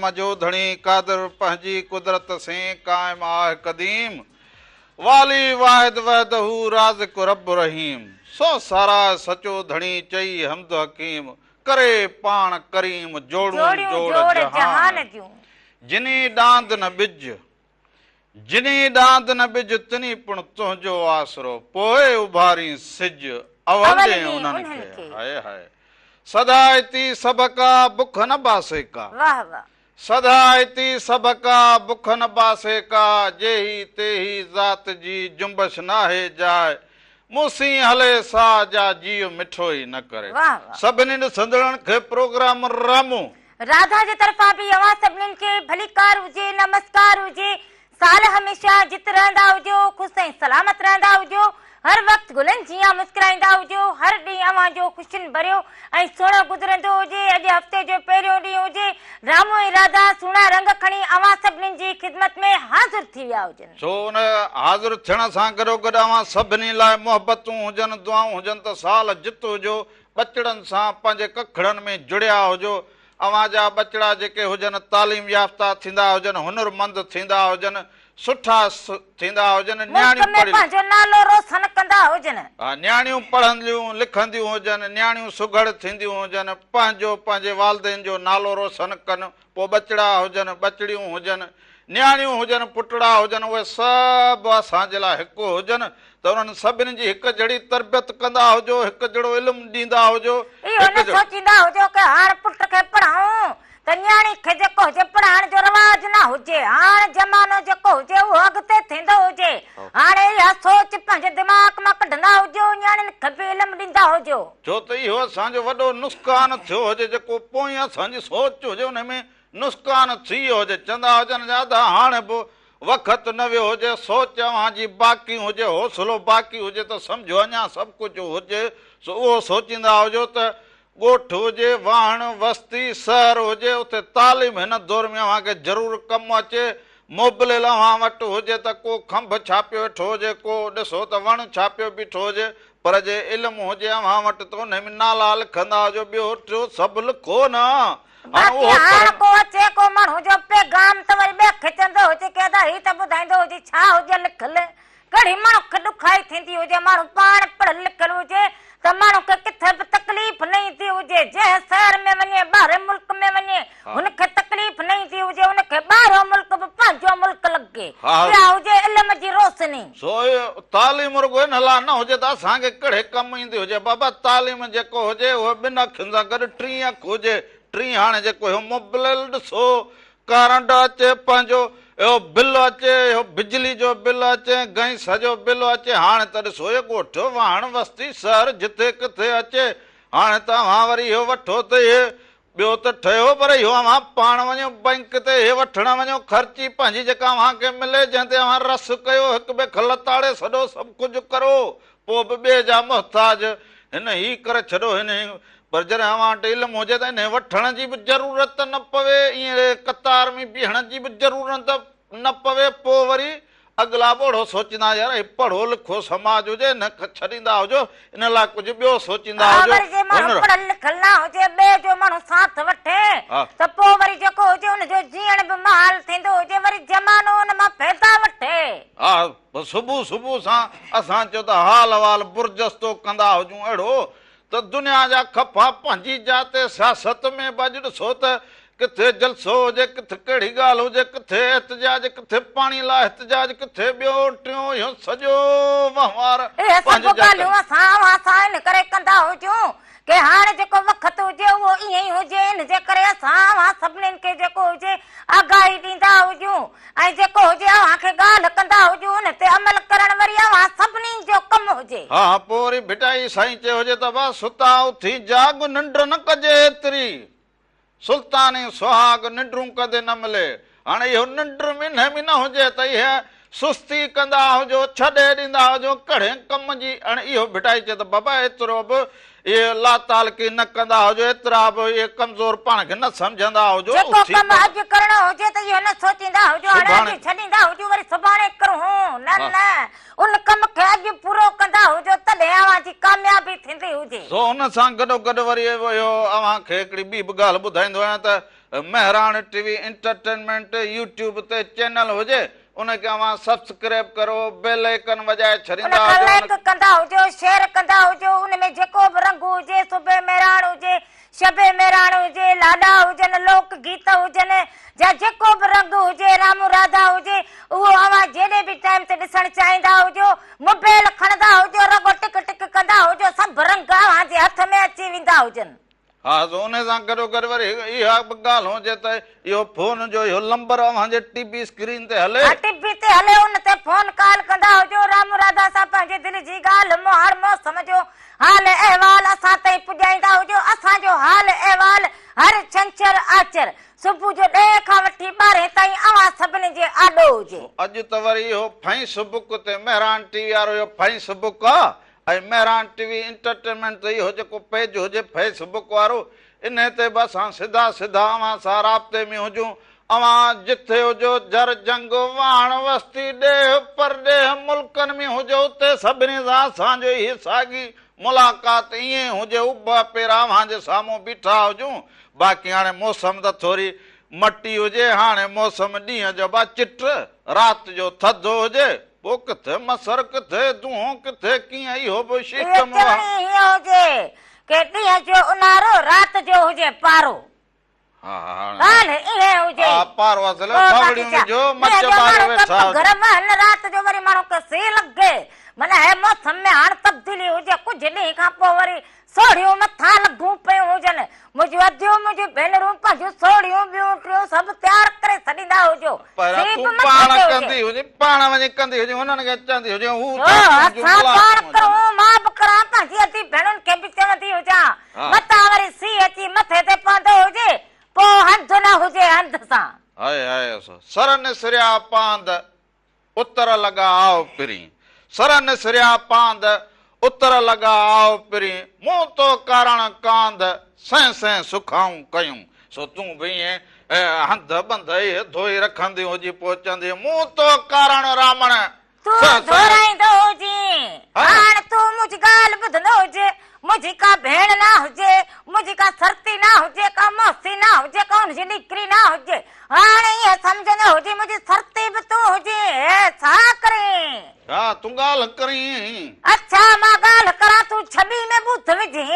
मजोधणी कादर पंहिंजी कुदरत से कायम आहे कदीम वाली वाहिद वहदहू राज़िक़ रब रहीम सो सारा सचो धणी चई हमद हकीम करे पाण करीम जोड़ू जोड़ जहान जिनी डांद न बिज तिनी पुण तुंहिंजो आसरो पोइ उभारी सिज अवंदे उन्हनि खे हाय हाय सदायती सबका बुख न बासे का सदायती सबका बुख न बासे का जेही तेही ज़ात जी जुंबश नाहे जाए मूसी हले सा जा जीव मिठो ई न करे सभिनी ॾिसंदड़नि खे प्रोग्राम रामू राधा जे तरफ़ां बि अवां सभिनीनि खे भलीकार हुजे नमस्कार हुजे साल हमेशा जित रहंदा हुजो ख़ुशि ऐं सलामत रहंदा हुजो हर वक्त गुलन जिया मुस्कुराइंदा हुजो हर ॾींहुं अवां जो ख़ुशियुनि भरियो ऐं सुहिणो गुज़रंदो हुजे अॼु हफ़्ते जो पहिरियों ॾींहुं हुजे रामू ऐं राधा सुहिणा रंग खणी अवां सभिनीनि जी ख़िदमत में हाज़िर थी विया हुजनि छो उन हाज़िर थियण सां गॾो गॾु अवां सभिनी लाइ मोहबतूं हुजनि दुआऊं हुजनि त साल जित हुजो बचड़नि सां पंहिंजे कखड़नि में जुड़िया हुजो अवां जा बचड़ा जेके हुजनि तालीम याफ़्ता थींदा हुजनि हुनरमंद थींदा हुजनि सुठा थींदा हुजनि न्याणियूं पढ़ंदियूं लिखंदियूं हुजनि न्याणियूं सुघड़ थींदियूं हुजनि पंहिंजे वालदेन जो नालो रोशन कनि पोइ बचड़ा हुजनि बचड़ियूं हुजनि न्याणियूं हुजनि पुटड़ा हुजनि उहे सभु असांजे लाइ हिकु हुजनि त उन्हनि सभिनी जी हिकु जहिड़ी तरबियत कंदा हुजो हिकु जहिड़ो इल्मु ॾींदा हुजो त न्याणी खे जेको हुजे पढ़ाइण जो रवाज न हुजे हाणे ज़मानो जेको हुजे उहो अॻिते थींदो हुजे हाणे इहा सोच पंहिंजे दिमाग़ मां कढंदा हुजो न्याणियुनि खे बि इल्मु ॾींदा हुजो छो त इहो असांजो वॾो नुक़सान थियो हुजे जेको पोइ असांजी सोच हुजे हुन में नुक़सान थी वियो हुजे चवंदा हुजनि दादा हाणे बि वक़्तु न वियो हुजे सोच अव्हांजी बाक़ी हुजे हौसलो बाक़ी हुजे त सम्झो अञा सभु कुझु हुजे उहो सोचींदा हुजो त ॻोठ हुजे वाहण वस्ती शहर हुजे उते तालीम हिन दौर में अव्हांखे ज़रूरु कमु अचे मोबिलियल अव्हां वटि हुजे त को खंभ छापियो वेठो हुजे को ॾिसो त वण छापियो बीठो हुजे पर जे इल्मु हुजे अव्हां वटि त उन में नाला लिखंदा हुजो ॿियो टियों सभु लिखो न को अचे को माण्हू जो पैगाम त वरी ॿिए खिचंदो हुजे के ही त ॿुधाईंदो हुजे छा हुजे लिखल कहिड़ी माण्हू खे ॾुखाई थींदी हुजे माण्हू पाण पढ़ियलु लिखियलु हुजे त माण्हू खे किथे बि तकलीफ़ न ईंदी हुजे जंहिं शहर में वञे ॿाहिरि मुल्क में वञे हुनखे तकलीफ़ न ईंदी हुजे हुनखे ॿाहिरो मुल्क बि पंहिंजो मुल्क लॻे इहा हुजे इल्म जी रोशनी सो तालीम रुॻो हिन लाइ न हुजे त असांखे कहिड़े कमु ईंदी हुजे बाबा तालीम जेको हुजे उहो ॿिनि अखियुनि सां गॾु टीं अखि हुजे टीं हाणे जेको मोबिलियल ॾिसो करंट अचे पंहिंजो इहो बिल अचे इहो बिजली जो बिल अचे गैस जो बिल अचे हाणे त ॾिसो इहो ॻोठ वाहण वस्ती शहर जिथे किथे अचे हाणे त अव्हां वरी इहो वठो त इहे ॿियो त ठहियो पर इहो अव्हां पाण वञो बैंक ते इहे वठण वञो ख़र्ची पंहिंजी जेका अव्हांखे मिले जंहिं ते अव्हां रस कयो हिक ॿिए खे लताड़े छॾो सभु कुझु करो पोइ बि ॿिए जा मुहताज हिन ही करे छॾो हिन पर जॾहिं अव्हां वटि इल्मु हुजे त इन वठण जी बि ज़रूरत न पवे ईअं कतार में बीहण जी बि ज़रूरत न पवे पोइ वरी अॻिला ॿोड़ो सोचींदा यार पढ़ो लिखो समाज हुजे न छॾींदा हुजो इन लाइ कुझु ॿियो सोचींदा हुजो पढ़ियल लिखियल न हुजे ॿिए जो माण्हू साथ वठे त पोइ वरी जेको हुजे हुनजो जीअण बि महाल थींदो हुजे वरी ज़मानो हुन मां फ़ाइदा वठे हा सुबुह सुबुह सां असां चयो त हाल अहिवाल बुरजस्तो कंदा हुजूं अहिड़ो त दुनिया जा खफ़ा पंहिंजी जाते सियासत में बि अॼु ॾिसो त किथे जलसो हुजे किथे कहिड़ी ॻाल्हि हुजे किथे एहतजाज किथे पाणी लाइ एहतजाज किथे ॿियो टियों इहो सॼो वहिंवार इन करे कंदा हुजूं के हाणे जेको वक़्तु हुजे उहो ईअं ई हुजे इन जे करे असां सभिनीनि खे जेको हुजे आगाही ॾींदा हुजूं ऐं जेको हुजे अव्हांखे ॻाल्हि कंदा हुजूं उन ते अमल करण वरी अव्हां सभिनी जो कमु हुजे हा पोइ वरी भिटाई साईं चयो हुजे त बसि सुता उथी जाग निंड न कजे एतिरी सुल्तानी सुहाग निंडूं कदे न मिले हाणे इहो निंड में न हुजे त इहा सुस्ती कंदा हुजो छॾे ॾींदा हुजो कहिड़े कम जी हाणे इहो भिटाई चए त बाबा एतिरो बि इहे लातालकी न कंदा हुजो एतिरा बि इहे कमज़ोर पाण खे न सम्झंदा हुजो जेको कम अॼु करणो हुजे त इहो न सोचींदा हुजो हाणे छॾींदा हुजो वरी सुभाणे करूं न न उन कम खे अॼु पूरो कंदा हुजो तॾहिं अवां जी कामयाबी थींदी हुजे। सो हुन सां गॾोगॾु वरी इहो अव्हांखे हिकिड़ी ॿी बि ॻाल्हि ॿुधाईंदो आहियां त मेहरान टीवी एंटरटेनमेंट यूट्यूब ते चैनल हुजे उनखे अव्हां सब्सक्राइब करो, बेल आइकन वॼाए छॾींदा लाइक कंदा हुजो, शेयर कंदा हुजो। उनमें जेको बि रंग हुजे, सुबे मेहरान हुजे, शबे मेहरान हुजे, लाॾा हुजनि, लोक गीत हुजनि, या जेको बि रंग हुजे, रामू राधा हुजे, उहो अव्हां जेॾे बि टाइम ते ॾिसणु चाहींदा हुजो, मोबाइल खणंदा हुजो, रगो टिक टिक कंदा हुजो, सभु रंग अव्हां जे हथ में अची वेंदा हुजनि। हा उन सां गॾोगॾु वरी इहा बि ॻाल्हि हुजे त इहो फोन जो इहो नंबर अव्हांजे टीवी स्क्रीन ते हले, टीवी ते हले, उन ते फोन कॉल कंदा हुजो। रामू राधा सां पंहिंजे दिलि जी ॻाल्हि हर मौसम जो हाल अहवाल असां ताईं पुॼाईंदा हुजो। असांजो हाल अहवाल हर छंछर आचर सुबुह जो 10 खां वठी 12 ताईं अव्हां सभिनी जे आॾो हुजे। अॼु त वरी इहो फेसबुक ते मेहरान टीवी वारो इहो फेसबुक आहे ऐं मेहरान टीवी एंटरटेनमेंट ते इहो जेको पेज हुजे फेसबुक वारो, इन ते बि असां सिधा सिधा अव्हां सां राब्ते में हुजूं। अव्हां जिथे हुजो, जर जंग वाण वस्ती ॾेह परॾेह मुल्कनि में हुजो, उते सभिनी सां असांजो ई साॻी मुलाक़ात ईअं हुजे, उॿ पेरा अव्हां जे साम्हूं बीठा हुजूं। बाक़ी हाणे मौसम त थोरी मटी हुजे, हाणे मौसम ॾींहं जो बि चिट, राति जो थधो हुजे, पोइ किथे मसर किथे दूंहों किथे कीअं, इहो बि सिस्टम हुजे के ॾींहं जो उन्हारो, राति जो हुजे पारो। राति जो वरी माण्हू खे सी लॻे, माना हे मौसम में हाणे तब्दीली हुजे। कुझु ॾींहं खां पोइ वरी सोढ़ियूं मथां लॻूं पियूं हुजनि। मुंहिंजूं अदियूं मुंहिंजूं भेनरूं पंहिंजूं सोढ़ियूं ॿियूं टियूं सभु तयारु करे छॾींदा हुजो। पाण वञी कंदी हुजे, हुननि खे चवंदी हुजे, मां बि करां, पंहिंजी अदी भेणुनि खे बि चवंदी हुजां। मथां वरी सी अची मथे ते पवंदो हुजे, पोइ हंध न हुजे हंध सां। सर निसरिया पांद उतर लॻा आओ पिरी, सर निसरिया पांद उतर लॻा आओ पिरी, मूं तो कारण कांद सैं सैं सुखाऊं कयूं। सो तूं बि ईअं हंध बंध धोई रखंदी हुजी, पोइ चवंदी मूं तो कारण रामण धोराईंदो हुजे। हाणे तूं मुंहिंजी ॻाल्हि ॿुधंदो हुजे, मुंहिंजी का भेण न हुजे, मुंहिंजी का सरती न हुजे, का मौसी न हुजे, का हुनजी निकिरी न हुजे, हाणे ईअं सम्झंदो हुजे मुंहिंजी सरती बि तूं हुजे, छा करीं? हा तूं ॻाल्हि करीं? अच्छा मां ॻाल्हि करां, तूं छबी में ॿुध विझी।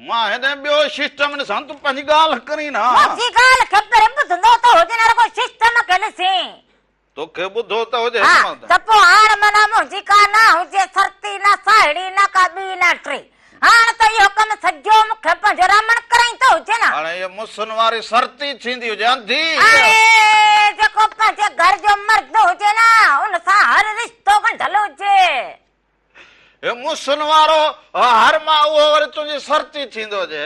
मां हेॾे ॿियो सिस्टम ॾिसां, तूं पंहिंजी ॻाल्हि करीं न। मुंहिंजी ॻाल्हि खे पहिरीं ॿुधंदो त हुजे न, रुॻो सिस्टम खे ॾिसीं। तोखे ॿुधो त हुजे त पोइ हाणे माना मुंहिंजी का न हुजे सरती, न साहेड़ी, न का ॿी न टी, हाणे त इहो कमु सॼो मूंखे पंहिंजो रामण कराई त हुजे न। हाणे इहो मुसन वारी सरती थींदी हुजे, अंधी जेको पंहिंजे घर जो मर्द हुजे न, हुन सां हर रिश्तो गंढल हुजे। मुसन वारो हर मां उहो वरी तुंहिंजी सरती थींदो हुजे।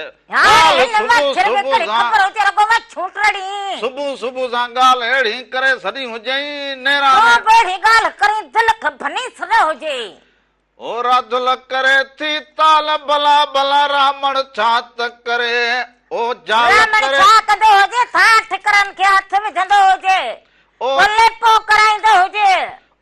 सुबुह सुबुह सां ॻाल्हि अहिड़ी करे छॾी हुजे, हुजे ओ राधुल करे थी ताल भला भला रामण छा त करे, ओ जाल करे छा कंदो हुजे, था ठिकरनि खे हथ विझंदो हुजे, ओ लेपो कराईंदो हुजे।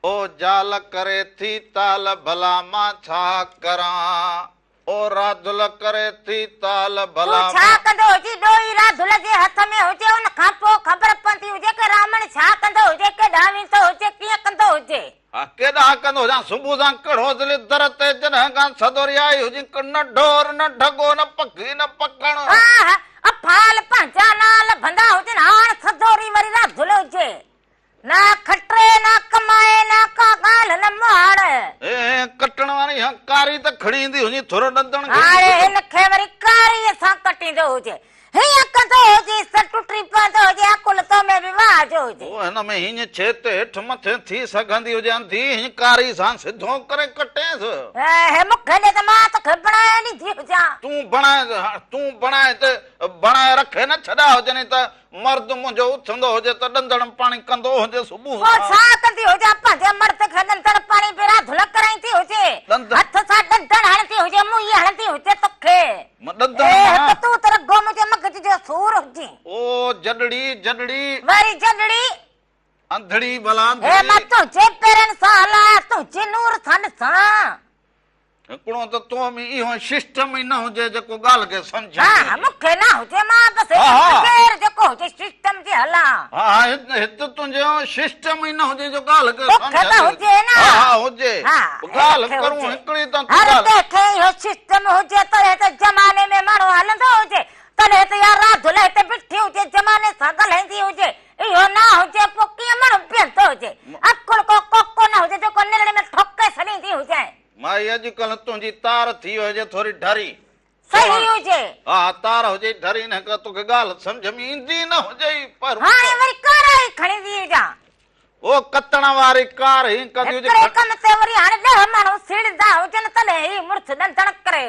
ओ जाल करे थी ताल भला मां छा करां, ओ राधुल करे थी ताल भला छा कंदो हुजे। डोई राधुल जे हथ में हुजे, उन खां पोइ ख़बर पवंदी हुजे कि रामण छा कंदो हुजे, केॾां वेंदो हुजे, कीअं कंदो हुजे। केॾां कंदो हुजां, सुबुह सां कड़ो दिली दर ते जॾहिं खां सदोरी आई हुजे, न ढोर न ढगो न पखी न पकण, फाल पंहिंजा नाल भंदा हुजनि। हाणे सदोरी वरी राधुल हुजे, ना खटरे ना कमाए ना का ॻाल्हि न माण। कटण वारी कारी त खणी ईंदी हुजे, थोरो ॾंदण हाणे हिनखे वरी कारीअ सां कटींदो हुजे, हीअं कंदो हुजे, त टुटी पवंदो हुजे, अकुल तो में बि वाज हुजे। हिन में हीअं छेत हेठि मथे थी सघंदी हुजे, अंधी हीअं कारी सां सिधो करे कटेसि। मूंखे ॾे त मां तोखे बणाए ॾींदी हुजां। तूं बणाए त बणाए रखे न छॾा हुजनि, त मर्द मुंहिंजो उथंदो हुजे त ॾंदड़ पाणी कंदो हुजे। सुबुह छा कंदी हुजे, पंहिंजे मर्द खे ॾंदड़ पाणी बि राधुल कराईंदी हुजे, हथ सां ॾंदड़ हणंदी हुजे, मुंहुं हणंदी हुजे तोखे। तूं त रुॻो मुंहिंजे मगज जो सूर हुजे। ओ जडड़ी जडड़ी वरी जडड़ी अंधड़ी भला हे मां तुंहिंजे पेरनि सां हलां, तुंहिंजे नूर सां ॾिसां। हिकिड़ो त तो में इहो सिस्टम ई न हुजे जेको ॻाल्हि खे सम्झे। हा मूंखे न हुजे मां बसि केरु जेको हुजे सिस्टम जे हलां। हा हिते तुंहिंजो सिस्टम ई न हुजे जो ॻाल्हि खे मूंखे त हुजे न। हा हुजे ॻाल्हि करूं हिकिड़ी त हर कंहिंखे इहो सिस्टम हुजे तॾहिं त ज़माने में माण्हू हलंदो हुजे, तॾहिं त यार राति दुल्हे ते बीठी हुजे ज़माने सां ॻाल्हाईंदी हुजे। इहो न हुजे पोइ कीअं माण्हू बीहंदो हुजे। अकुल को कोको न हुजे जेको निरणे में ठोके छॾींदी हुजे। माई अॼुकल्ह तुंहिंजी तार थी हुजे थोरी ढरी सही हुजे। हा तार हुजे ढरी न कर तोखे ॻाल्हि सम्झ में ईंदी न हुजे पर हाणे वरी कार ई खणी थी जा ओ कतण वारी कार ही कदी हुजे हिकिड़े कम ते वरी हाणे 10 माण्हू सीड़दा हुजनि तॾहिं ही मुड़ुस ॾंदण करे।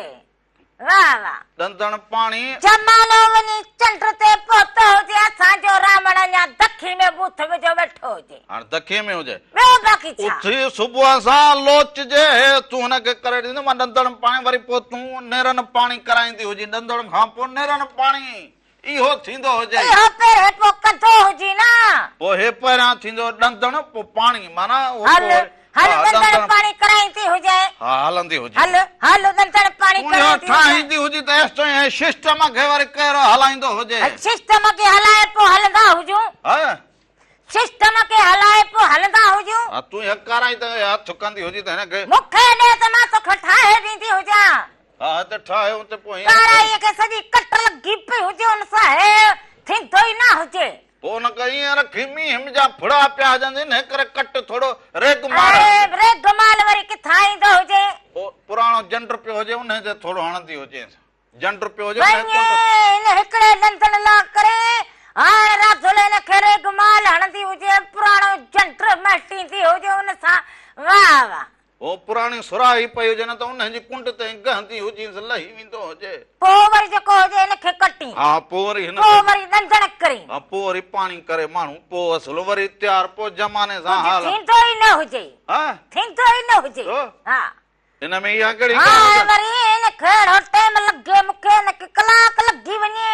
वाह वाह ॾंदण पाणी ज़मानो वञी चंड ते पहुतो हुजे असांजो रावण अञा दखी में बूथ विझो वेठो हुजे। हाणे दखे में हुजे ॿियो बाक़ी छा उथी सुबुह सां लोचजे तूं हुनखे करे ॾींदो मां ॾंदण पाणी वरी पोइ तूं नेरन पाणी कराईंदी हुजे ॾंदण खां पोइ नेरन पाणी इहो थींदो हुजे। इहो पहिरें पोइ कथो हुजे न पोइ हे पहिरियां थींदो ॾंदण पोइ पाणी माना हल ॾंदण पाणी कराईंदी हुजे। हा हलंदी हुजे हल ॾंदण पाणी कराईंदी ठाहींदी हुजे त एसो सिस्टम खे वरी कहिड़ो हलाईंदो हुजे। सिस्टम खे हलाए पोइ हलंदा हुजूं। सिस्टम खे हलाए पोइ हलंदा हुजूं। तूं कराई त हथ कंदी हुजे त हिनखे मूंखे ॾे त मां तोखे ठाहे ॾींदी हुजां। हा त ठाहियो त पोइ काराईअ खे सॼी कट लॻी पई हुजे हुन सां हे थींदो ई न हुजे। पोइ हुनखे ईअं रखी मींहं जा फुड़ा पिया हुजनि हिन करे कट थोरो रेग माल वरी किथां ईंदो हुजे। पुराणो जंड पियो हुजे उन ते थोरो हणंदी हुजे जंड पियो हुजे हिकिड़े ॾंदण ला करे हाणे राति हिनखे रेग माल हणंदी हुजे पुराणो जंड मटींदी हुजे हुन सां। वाह वाह ओ पुराणी सुराही पई हुजे न त उनजी कुंड ते गहंदी हुजे लही वेंदो हुजे। पोइ वरी जेको हुजे हिनखे कटी हा पोइ वरी हिन पोइ वरी ॾंदण करी हा पोइ वरी पाणी करे माण्हू पोइ असुल वरी तयार पोइ ज़माने सां हाल थींदो ई न हुजे। थींदो ई न हुजे। हा हिन में इहा कहिड़ी वरी हिनखे टाइम लॻे मूंखे हिनखे कलाक लॻी वञे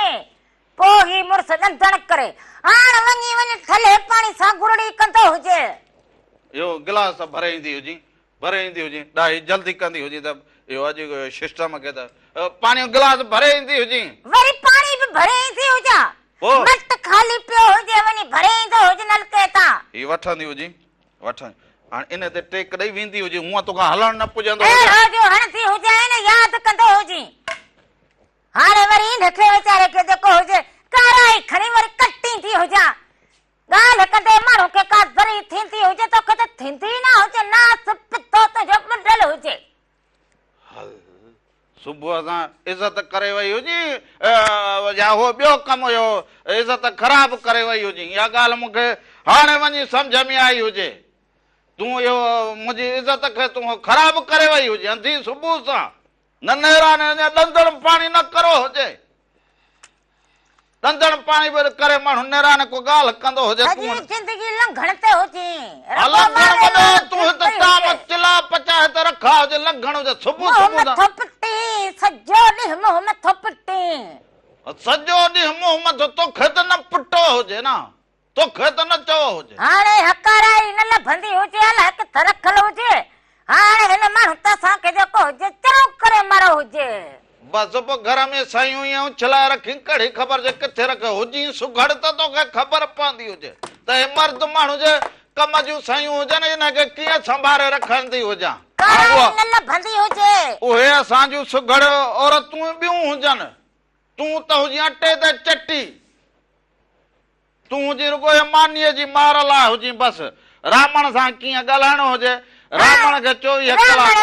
पोइ ही मुड़ुस ॾंदण करे हाणे वञी वञी थले पाणी सां गुरड़ी कंदो हुजे। इहो गिलास भरे ईंदी हुजे ॾाढी जल्दी कंदी हुजे त इहो अॼु सिस्टम खे त पाणी गिलास भरे ईंदी हुजे वरी पाणी बि भरे ईंदी हुजा मट खाली पियो हुजे वञी भरे ईंदो हुजे नलके तां ही वठंदी हुजे हाणे इन ते टेक ॾेई वेंदी हुजे हूअं तोखां हलण न पुॼंदो हणंदी हुजे न यादि कंदो हुजे। हाणे वरी हिनखे वीचारे खे जेको हुजे काराई खणी वरी कटींदी हुजां ॻाल्हि कंदे माण्हू खे का ज़री थींदी हुजे तोखे त थींदी न हुजे नास पितो तुंहिंजो ॿुॾल हुजे। सुबुह सां इज़त करे वई हुजे या उहो ॿियो कमु हुयो इज़त ख़राब करे वई हुजे इहा ॻाल्हि मूंखे हाणे वञी सम्झ में आई हुजे। तूं इहो मुंहिंजी इज़त खे तूं ख़राब करे वई हुजे अंधी सुबुह सां न नेराने ॾंदण पाणी न करो हुजे ॾंदण पाणी बि करे माण्हू नेराने को ॻाल्हि कंदो हुजे जिंदगी लंघण ते हुजे तूं हिते ताम चिला पचाए त रखा हुजे लंघण हुजे सुबुह मथो पिटी सॼो ॾींहुं मुंहुं मथो पिटी सॼो ॾींहुं मुंहुं मथो तोखे त न पुटो हुजे न तोखे त न चओ हुजे। हाणे हकाराई न लभंदी हुजे अलाए किथे रखल हुजे हाणे हिन माण्हू त असांखे जेको हुजे चरो करे मारो हुजे बस पोइ घर में सायूं ईअं उछलाए रखी कड़ी ख़बर जे किथे रख हुजी सुघड़ त तोखे ख़बर पवंदी हुजे त हे मर्द माण्हू जे कम जूं सायूं हुजनि हिनखे कीअं संभाले रखंदी हुजां उहे असांजूं सुघड़ औरतूं ॿियूं हुजनि तूं त हुजी अटे ते चटी तूं हुजी रुगो मानीअ जी मार लाइ हुजी बसि रावण सां कीअं ॻाल्हाइणो हुजे रावण खे 24 कलाक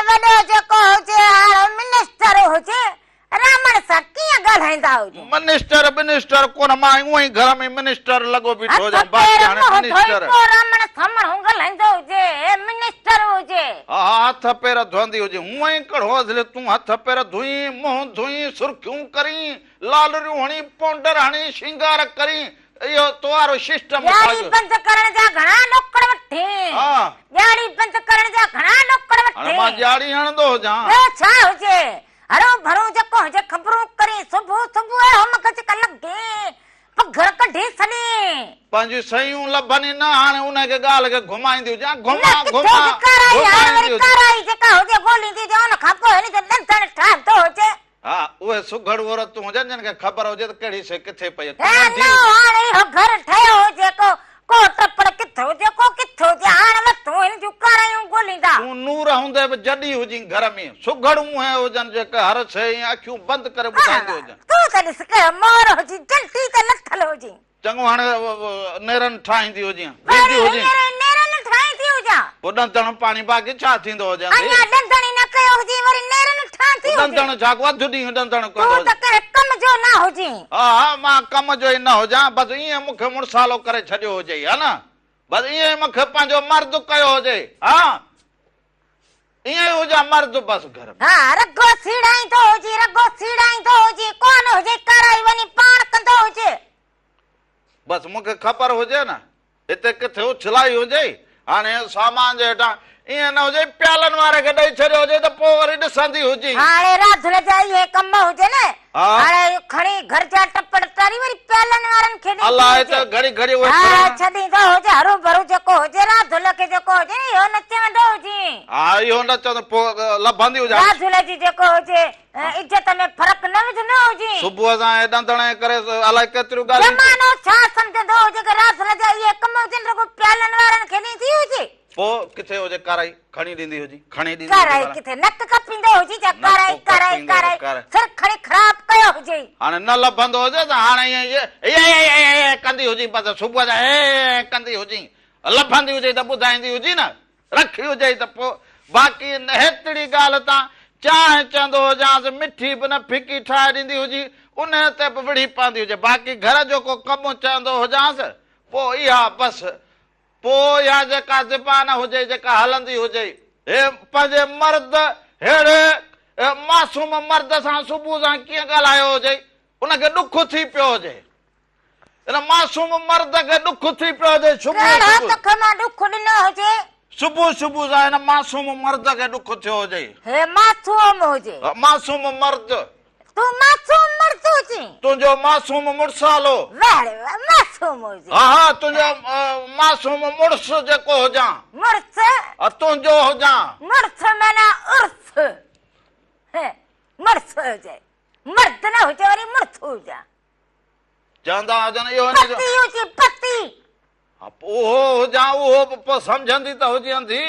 रावण सां कीअं ॻाल्हाईंदा हुजे मिनिस्टर कोन मां उहो ई घर में मिनिस्टर लॻो बीठो हुजां हथ पेर धोईंदी हुजे हूअं ई कढ़ो तूं हथ पेर धोई मुंहुं धोई सुर्खियूं करी लालरियूं हणी पाउडर हणी श्रंगार करी इहो तुवारो सिस्टम बंद करण जा घणा नौकर वठे ॾियारी बंद करण जा घणा नौकर वठे मां ॾियारी हणंदो हुजां छा हुजे हरो भरो जेको हुजे ख़बरूं करी सुबुह सुबुह हम कच लगे घर कढी सनी पंहिंजी सयूं लभनि न हाणे उनखे ॻाल्हि खे घुमाईंदी हुजां घुमा न घुमा कराई हाणे घुमाईंदी वरी हुजां। कराई जेका हुजे ॻोल्हींदी हुजे उन खां पोइ हली त ॾंदण ठाहींदो हुजे हा उहे सुघड़ औरतूं हुजनि जिन खे ख़बर हुजे त कहिड़ी शइ किथे पई आहे। ए न हाणे इहो घर ठहियो हुजे को टपड़ किथे हुजे को किथे हुजे हाणे वठूं हिन जूं करायूं ॻोल्हींदा तूं नूर हूंदे बि जॾी हुजी घर में सुघड़ूं ऐं हुजनि जेके हर शइ अखियूं बंदि करे ॿुधाईंदी हुजनि। तूं त ॾिस के मोर हुजी जल्दी त लथल हुजी चङो हाणे नेरनि ठाहींदी हुजे वरी नेरनि ठाहींदी हुजां पोइ ॾंदण पाणी बाक़ी छा थींदो हुजे अञा ॾंदणी न कयो हुजे वरी नेरनि ठाहींदी हुजे ॾंदण छा वधि ॾींहुं ॾंदण तूं त कहिड़े कम जो न हुजी हा हा मां कम जो ई न हुजां बसि ईअं मूंखे मुड़सालो करे छॾियो हुजे हा न बसि ईअं ई मूंखे पंहिंजो मर्द कयो हुजे हा ईअं ई हुजां मर्द बसि घर में हा रगो सीड़ाईंदो हुजे कोन हुजे कराई वञी पाण कंदो हुजे बसि मूंखे ख़बर हुजे न हिते किथे उछलाई हुजे हाणे सामान जे हेठां ईअं न हुजे प्यालनि वारे खे ॾेई छॾियो हुजे त पोइ वरी ॾिसंदी हुजे हाणे राधुल जा इहे कम हुजे न हा। हाणे खणी घर जा टपड़ तारी वरी प्यालनि वारनि खे अलाह हिते घड़ी घड़ी उहे हा करण। छॾींदो हुजे हरू भरू जेको हुजे राधुल खे जेको हुजे इहो नचे वेंदो हुजे हा इहो न चवंदो पोइ लभंदी हुजे राधुल जी जेको हुजे इज्जत में फ़र्क़ु न विझंदो हुजे सुबुह सां ॾंदण करे अलाए केतिरियूं ॻाल्हियूं ज़मानो छा सम्झंदो हुजे कि राधुल जा इहे कम हुजनि रुॻो प्यालनि वारनि खे ॾींदी हुजे पोइ किथे हुजे काराई खणी ॾींदी हुजे खणी ॾींदी कराई हुजे किथे नक कपींदो हुजे छा कराई नक कराई कपींदो कराई कराई। सर खणी ख़राब कयो हुजे हाणे न लभंदो हुजे त हाणे ईअं कंदी हुजे बसि सुबुह जा कंदी हुजे लभंदी हुजे त ॿुधाईंदी हुजे न रखी हुजे त पोइ बाक़ी हेतिरी ॻाल्हि तां चांहि चवंदो हुजांसि मिठी बि न फिकी ठाहे ॾींदी हुजे उन ते बि विढ़ी पवंदी हुजे बाक़ी घर जो को कमु चवंदो हुजांसि पोइ इहा बसि पोइ इहा जेका ज़बान हुजे जेका हलंदी हुजे हे पंहिंजे मर्द हेड़े मासूम मर्द सां सुबुह सां कीअं ॻाल्हायो हुजे उनखे ॾुख थी पियो हुजे हिन मासूम मर्द खे ॾुख थी पियो हुजे कहिड़ा तख मां ॾुख ॾिनो हुजे सुबुह सुबुह सां हिन मासूम मर्द खे ॾुख थियो हुजे हे मासूम हुजे मासूम मर्द तूं मासूम मर्द हुजे तुंहिंजो मासूम मुड़सालो मासूम हुजे हा हा तुंहिंजो मासूम मुड़ुस जेको हुजां मुड़स तुंहिंजो हुजां मुड़स माना उर्स मुड़स हुजे मर्द न हुजे वरी मुड़स हुजे चवंदा हुजनि इहो पति हुजे पति उहो हुजां उहो पोइ सम्झंदी त हुजंदी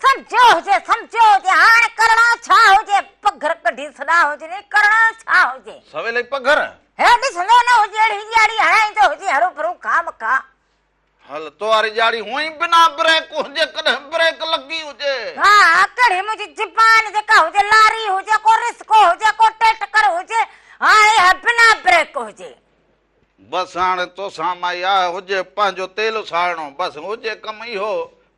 समझो हुजे हाणे करणो छा हुजे पघर कढी सदा हुजे करणो छा हुजे सवेल ई पघर हे ॾिसंदो न हुजे अहिड़ी ॾियारी हणाईंदो हुजे हरू भरू खाम खा हल तोवारी ॼाड़ी हुअं ई बिना ब्रेक हुजे कॾहिं ब्रेक लॻी हुजे हा कड़ी मुंहिंजी ज़बान जेका हुजे लारी हुजे को रिस्को हुजे को टेटकर हुजे हाणे बिना ब्रेक हुजे बसि हाणे तोसां माई आहे हुजे पंहिंजो तेल साड़णो बसि हुजे कमु इहो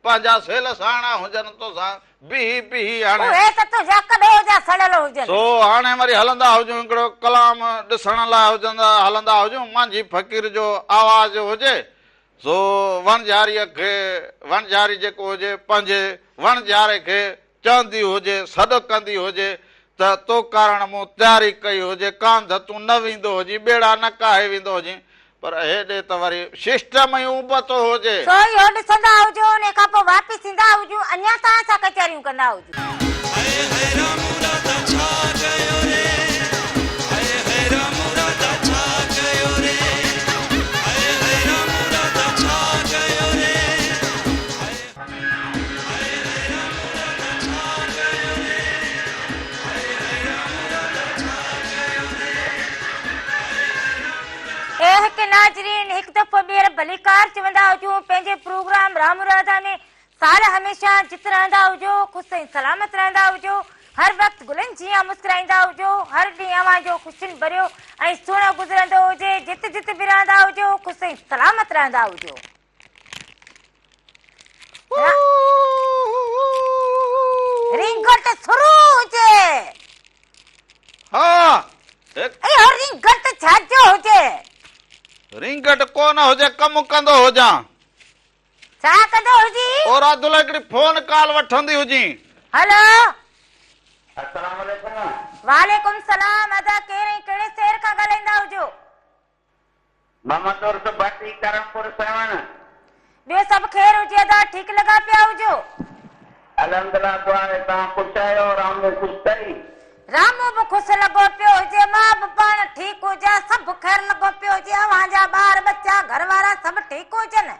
पंहिंजा सेल साड़णा हुजनि तोसां बीही हाणे उहे त तुंहिंजा कॾो जा सड़ल हुजनि सो हाणे वरी हलंदा हुजूं हिकिड़ो कलाम ॾिसण लाइ हलंदा हुजूं मुंहिंजी फ़क़ीर जो आवाज़ हुजे सो वणझारी जेको हुजे पंहिंजे वणझारे खे चवंदी हुजे सॾु कंदी हुजे त तो कारण मूं तयारी कई हुजे कांध तूं न वेंदो हुजे ॿेड़ा न काहे वेंदो हुजे पर हेॾे त वरी सिस्टम ई उबतो हुजे सो इहो ॾिसंदा हुजो उन खां पोइ वापसि ईंदा हुजूं अञा तव्हां सां कचहरियूं कंदा हुजूं नाज़रीन हिकु दफ़ो ॿीहर भलीकार चवंदा हुजूं पंहिंजे प्रोग्राम राम राधा में साल हमेशह जित रहंदा हुजो ख़ुशि ऐं सलामत रहंदा हुजो हर वक़्तु गुलनि जीअं मुस्कुराईंदा हुजो हर ॾींहुं अव्हांजो ख़ुशियुनि भरियो ऐं सुहिणो गुज़रंदो हुजे जित जित बि रहंदा हुजो ख़ुशि ऐं सलामत रहंदा हुजो रिंगट शुरू हुजे हा इहो रिंगट छाजो हुजे रिंगट कोन हुजे कमु कंदो हुजां छा कंदो हुजी और अदुल हिकिड़ी फोन कॉल वठंदी हुजी हेलो अस्सलाम वालेकुम वालेकुम सलाम अदा कहिड़े शहर खां ॻाल्हाईंदा हुजो मोहम्मद और 7 ॿियो सभु ख़ैर हुजे अदा ठीकु लॻा पिया हुजो अलहमदुलिल्लाह दुआ आहे तव्हां ख़ुशि आहियो रामू ख़ुशि अथई रामू बि ख़ुशि लॻो पियो हुजे मां बि पाण ठीकु हुजां सभु ख़ैर लॻो पियो हुजे अव्हांजा ॿार बच्चा घर वारा सभु ठीकु हुजनि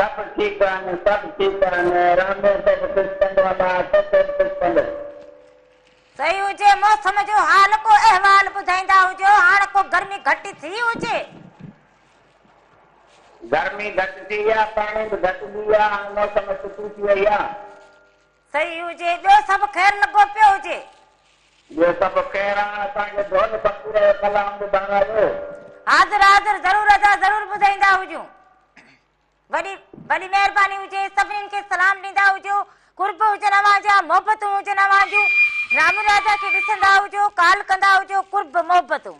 सभु ठीकु आहिनि रामू सभु ख़ुशि कंदो आहे सभु ख़ुशि कंदो सही हुजे मौसम जो हाल को अहवाल ॿुधाईंदा हुजो हाणे को गर्मी घटि थी हुजे गर्मी घटि थी आहे पाणी बि घटि थी आहे मौसम सुठी थी वई आहे सही हुजे ॿियो सभु ख़ैर लॻो पियो हुजे ॿियो सभु ख़ैर आहे असांखे ढोल फ़क़ीर जो कलाम ॿुधायो हाज़िर हाज़िर ज़रूर अदा ज़रूर ॿुधाईंदा हुजूं वॾी वॾी महिरबानी हुजे सभिनीनि खे सलाम ॾींदा हुजो कुर्ब हुजनि अव्हांजा मोहबतूं हुजनि अव्हांजूं राम राजा खे ॾिसंदा हुजो काल कंदा हुजो कुर्ब मोहबतूं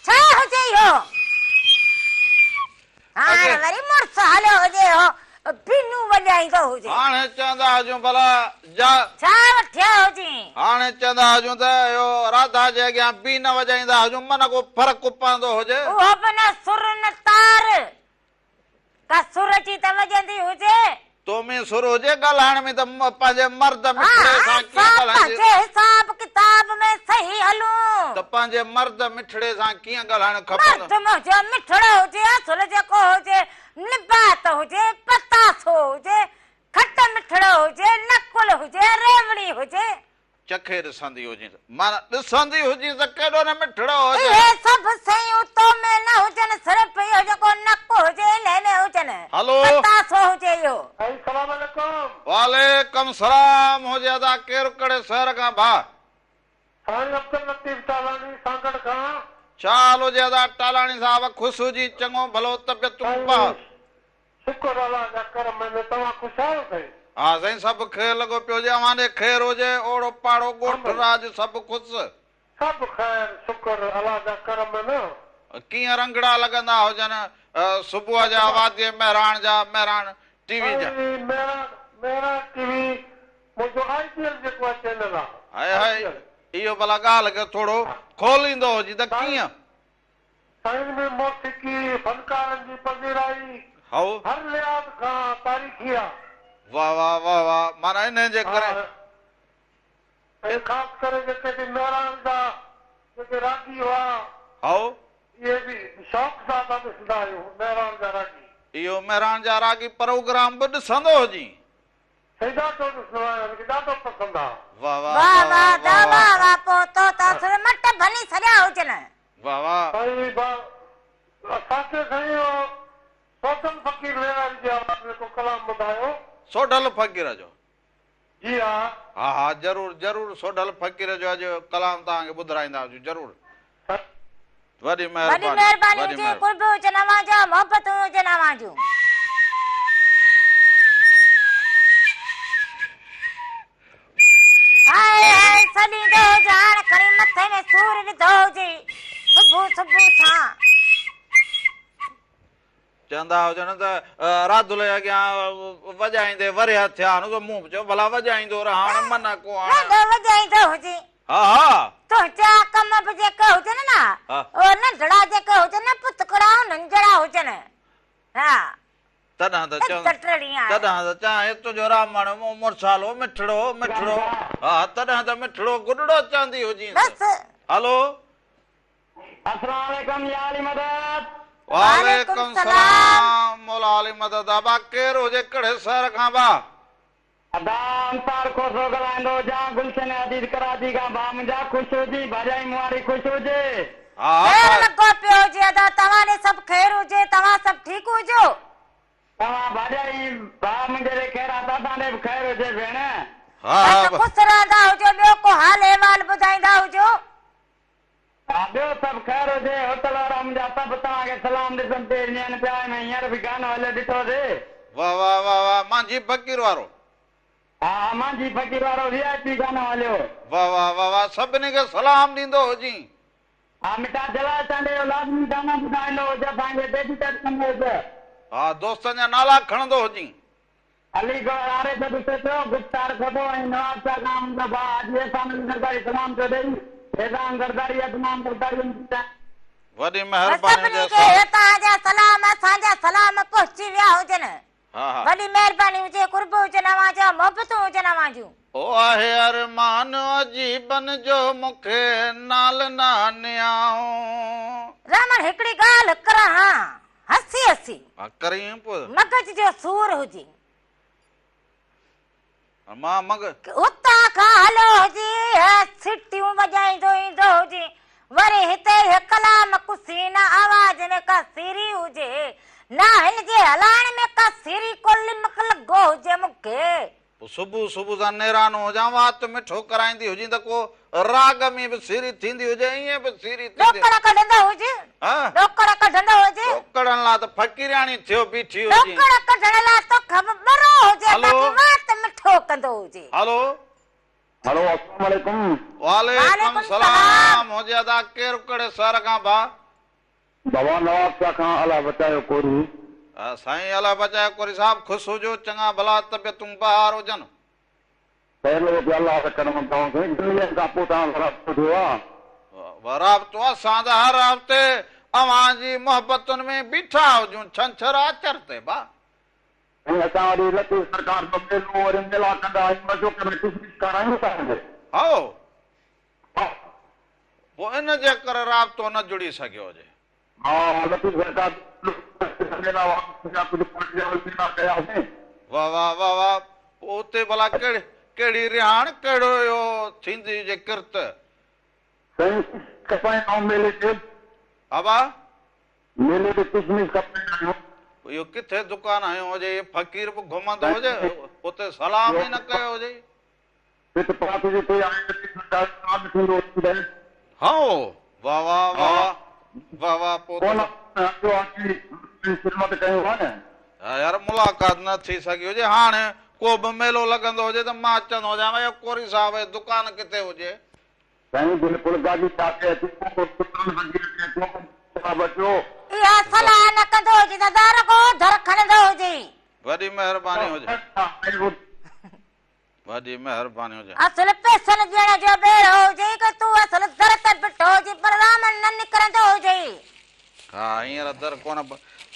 छा हुजे इहो हाणे वरी मुड़ुस हलियो हुजे हो बिनू वॼाईंदो हुजे हाणे चवंदा हुजूं भला जा छा वठिया हुजे हाणे चवंदा हुजूं त इहो राधा जे अॻियां बी न वॼाईंदा हुजूं मन को फ़र्क़ु पवंदो हुजे उहो बि न सुर न तार का सुर जी त वॼंदी हुजे तो में सुर हुजे ॻाल्हाइण में त पंहिंजे मर्द मिठड़े सां कीअं ॻाल्हाइजे हिसाब किताब में सही हलूं त पंहिंजे मर्द मिठड़े सां कीअं ॻाल्हाइण खपंदो मर्द मुंहिंजो मिठड़ो हुजे असुल जेको हुजे निबात हुजे पतासो हुजे खट मिठड़ो हुजे नकुल हुजे रेवड़ी हुजे चखे ॾिसंदी हुजे माना ॾिसंदी हुजे त केॾो न मिठड़ो हुजे इहे सभु शयूं तो में न हुजनि सिर्फ़ इहो जेको नक हुजे इन में हुजनि हलो पतासो हुजे इहो अस्सलाम वालेकुम वालेकुम सलाम हुजे अदा केरु कड़े शहर खां भा साईं अब्दुल लतीफ तालानी सांगड़ खां चाल हुजे अदा टालाणी साहब ख़ुशि हुजी चङो भलो तबियतूं पा शुक्र अल्लाह जा करम में तव्हां ख़ुशि आहियो साईं हा साईं सभु ख़ैर लॻो पियो हुजे अव्हांजे ख़ैर हुजे ओड़ो पाड़ो ॻोठ राज सभु ख़ुशि सभु ख़ैर शुक्र अल्लाह जा करम में कीअं रंगड़ा लॻंदा हुजनि सुबुह जा वादीअ महिराण जा महिराण टीवी जा मेरा टीवी मुंहिंजो आईपीएल जेको आहे चैनल आहे हाय हाय इहो भला ॻाल्हि खे थोरो खोलींदो हुजे त कीअं साईं में मौसीक़ी फनकारनि जी पज़ीराई हाउ हर लिहाज़ खां तारीख़ी आहे वाह वाह वाह वाह माना इन जे करे ऐं ख़ासि करे जेके बि महिराण जा जेके रागी हुआ हाउ इहे बि शौक़ सां था ॾिसंदा आहियूं महिराण जा रागी इहो महिराण जा रागी प्रोग्राम बि ॾिसंदो हुजी साईं ॾाढो ॾिसंदो आहियां मूंखे ॾाढो पसंदि आहे वाह वाह वाह वाह वाह वाह वाह पोतो त मट भनी सॼा हुजनि वाह वाह साईं असांखे साईं सोशल फ़क़ीर महिराण जी आवाज़ में को कलाम ॿुधायो सोढल फ़क़ीर जो जी हा हा हा ज़रूर ज़रूर सोढल फ़क़ीर जो अॼु कलाम तव्हांखे ॿुधाईंदा हुजूं ज़रूर वॾी वॾी महिरबानी महिरबानी हुजे कुर्ब हुजनि अव्हांजा मोहबतूं हुजनि अव्हांजूं हाय हाय सॾींदो हुजे हाणे खणी मथे में सूर विधो हुजे सुबुह सुबुह सां चवंदा हुजनि त राधुल अॻियां वॼाईंदे वरिया थिया त मूं चयो भला वॼाईंदो रहा हाणे मन को ॾाढो वॼाईंदो हुजे हा हा तुंहिंजा कम बि जेके हुजनि न उहे नंढड़ा जेके हुजनि न पुतकड़ा नंढड़ा हुजनि हा तॾहिं त चवंदा तटड़ी आहे तॾहिं त चाहे तुंहिंजो रामण मुरसालो मिठड़ो मिठड़ो हा तॾहिं त मिठड़ो गुॾड़ो चवंदी हुजी बस हलो अस्सलाम वालेकुम या अली मदद वालेकुम सलाम मौला अली मदद अबा केरु हुजे कड़े शहर खां बा अदाम तार को सो ॻाल्हाईंदो जा गुलशन अदीद कराची खां बा मुंहिंजा ख़ुशि हुजी भाॼाई मुआरी ख़ुशि हुजे हा ख़ैर लॻो पियो हुजे अदा तव्हां ॾे सभु ख़ैर हुजे तव्हां सभु ठीकु हुजो तव्हां भाॼाई भाउ मुंहिंजे ॾे ख़ैर आहे तव्हां ॾे बि ख़ैर हुजे भेण हा ख़ुशि रहंदा हुजो ॿियो को हाल अहिवाल ॿुधाईंदा हुजो हा ॿियो सभु ख़ैर हुजे होटल वारा मुंहिंजा सभु तव्हांखे सलाम ॾिसनि ते ॾियनि पिया में हींअर बि गानो हलियो ॾिठोसीं वाह वाह वाह वाह मुंहिंजी फ़क़ीर वारो हा मुंहिंजी फ़क़ीर वारो VIP गानो हलियो वाह वाह वाह वाह सभिनी खे सलाम ॾींदो हुजी हा मिटा जलाल चंडे जो लाज़मी गानो ॿुधाईंदो हुजे असांखे डेडिकेट कंदो हुजे हा दोस्तनि जा नाला खणंदो हुजी अलीगढ़ आरिफ ॾिसे पियो गुप्तार खबो ऐं नवाब शाह खां मुंहिंजो भाउ अॼु असां सरकारी सलाम थो ॾेई बेदान गरदारी तमाम गरदारी वॾी महिरबानी सभिनी हुजे खे तव्हांजा सलाम असांजा सलाम पहुची विया हुजनि हा हा वॾी महिरबानी हुजे कुर्ब हुजनि अवांजा मोहबतूं हुजनि अवांजूं ओ आहे अरमान अजीबन जो मूंखे नाल नानियाऊं रमन हिकिड़ी ॻाल्हि करां हसी हसी हा करीं पोइ मगज जो सूर हुजे मां मग उतां खां हलो हुजे सिटियूं वॼाईंदो ईंदो हुजे वरी हिते कलाम कुसी न आवाज में का सीरी हुजे ना हिन जे हलाइण में का सीरी को लिमक लॻो हुजे मूंखे सुबुह सुबुह सां नेरानो हुजां वात मिठो कराईंदी हुजे त को राग में बि सीरी थींदी हुजे ईअं बि सीरी थींदी ॾोकड़ कढंदो हुजे हा ॾोकड़ कढंदो हुजे ॾोकड़नि लाइ त फ़क़ीराणी थियो बीठी हुजे ॾोकड़ कढण लाइ तो ख़बरो हुजे हलो। बाक़ी वात मिठो कंदो हुजे हलो हेलो अस्सलाम वालेकुम वालेकुम वालेकुम सलाम हुजे अदा केरु कहिड़े शहर खां भाउ बाबा नवाब शाह खां अलाह बचायो कोरी साईं अलाह बचाए कोरी साहब ख़ुशि हुजो चङा भला तबियतूं बहार हुजनि पहले भी अल्लाह का करम तव्हांखे दुनिया खां पोइ तव्हां राब्तो थियो आहे राब्तो असां त हर हफ़्ते अव्हांजी मोहबतुनि में बीठा हुजूं छंछरु आचर ते भाउ ऐं असां वरी लतीफ़ सरकार जो मेलो वरी मेला कंदा आहियूं मज़ो करे ख़ुशी करायूं तव्हांखे हो हा पोइ इन जे करे राब्तो न जुड़ी सघियो हुजे हा लतीफ़ सरकार मेला कुझु मेला कयासीं वाह वाह वाह वाह पोइ उते भला कहिड़ी रिहाण कहिड़ो इहो थींदी हुजे किरत साईं कपाई ऐं मेले ते हा मेले ते किशमिश कपाईंदा आहियूं इहो किथे दुकान आयो हुजे फ़क़ीर बि घुमंदो हुजे उते सलाम ई न कयो हुजे हित पास जे ते आहे थींदो हा वाह वाह वाह वाह वाह पोइ कोन त ख़िदमत कयूं आहे न हा यार मुलाक़ात न थी सघी हुजे हाणे को बि मेलो लॻंदो हुजे त मां अचंदो हुजां भई कोरी साहब जी दुकान किथे हुजे साईं बिल्कुलु गाॾी चाके बचो इहा सलाह न कंदो हुजे त दर को दर खणंदो हुजे वॾी महिरबानी हुजे वॾी महिरबानी हुजे असल पैसनि ॾियण जो ॿेड़ो हुजे कि तूं असल दर ते बीठो हुजे पर राम न निकिरंदो हुजे हा हींअर दर कोन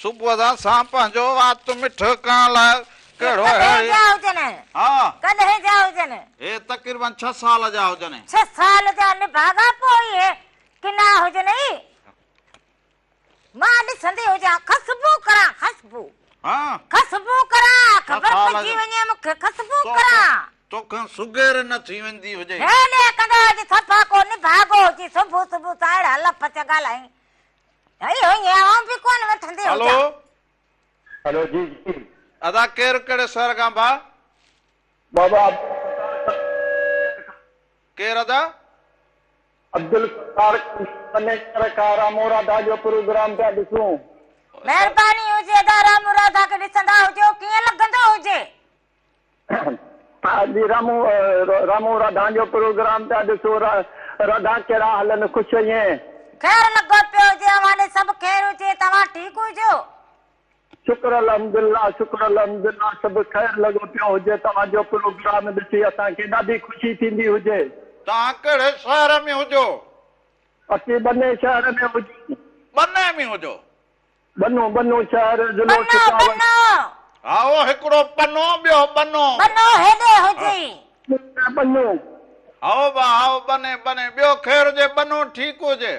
सुबुह सां पंहिंजो वात मिठो करण लाइ कहिड़ो कॾहिं जा हुजनि हा कॾहिं जा हुजनि हे तक़रीबन 6 साल जा हुजनि 6 साल जा निभागा पोइ किना हुजनि मां ॾिसंदी हुजां ख़ुशबू करां ख़ुशबू हा ख़ुशबू करां ख़बर साल पइजी जा। वञे मूंखे ख़ुशबू करां तोखां सुगेर न थी वेंदी हुजे हेॾे कंदो हुजे सफ़ा को निभागो हुजे सुबुह सुबुह सां अहिड़ा लफ़ चॻालाई इहो ईअं बि कोन वठंदी हलो हुजां हेलो जी जी अदा केरु कहिड़े शहर खां भाउ बाबा केरु अदा अब्दुल सत्तार रामोरादा जो प्रोग्राम पिया ॾिसूं महिरबानी हुजे दारा मुरादा खे ॾिसंदा हुजो कीअं लॻंदो हुजे रामू राधा जो प्रोग्राम पिया ॾिसो राधा कहिड़ा हलनि ख़ुशि ईअं ख़ैर लॻो पियो हुजे अवां सभु ख़ैर हुजे तव्हां ठीकु हुजो शुक्र अल्हम्दुलिल्लाह शुक्र अल्हम्दुलिल्लाह सभु ख़ैर लॻो पियो हुजे तव्हांजो प्रोग्राम ॾिसी असांखे ॾाढी ख़ुशी थींदी हुजे तव्हां कहिड़े शहर में हुजो असीं बने शहर में हुजूं बने में हुजो बनो शहर ज़िलो बनो शिकावत बनो हा उहो हिकिड़ो पनो ॿियो बनो बनो हेॾे हुजे बनो आओ बा आओ बने बने ॿियो ख़ैर हुजे बनो ठीकु हुजे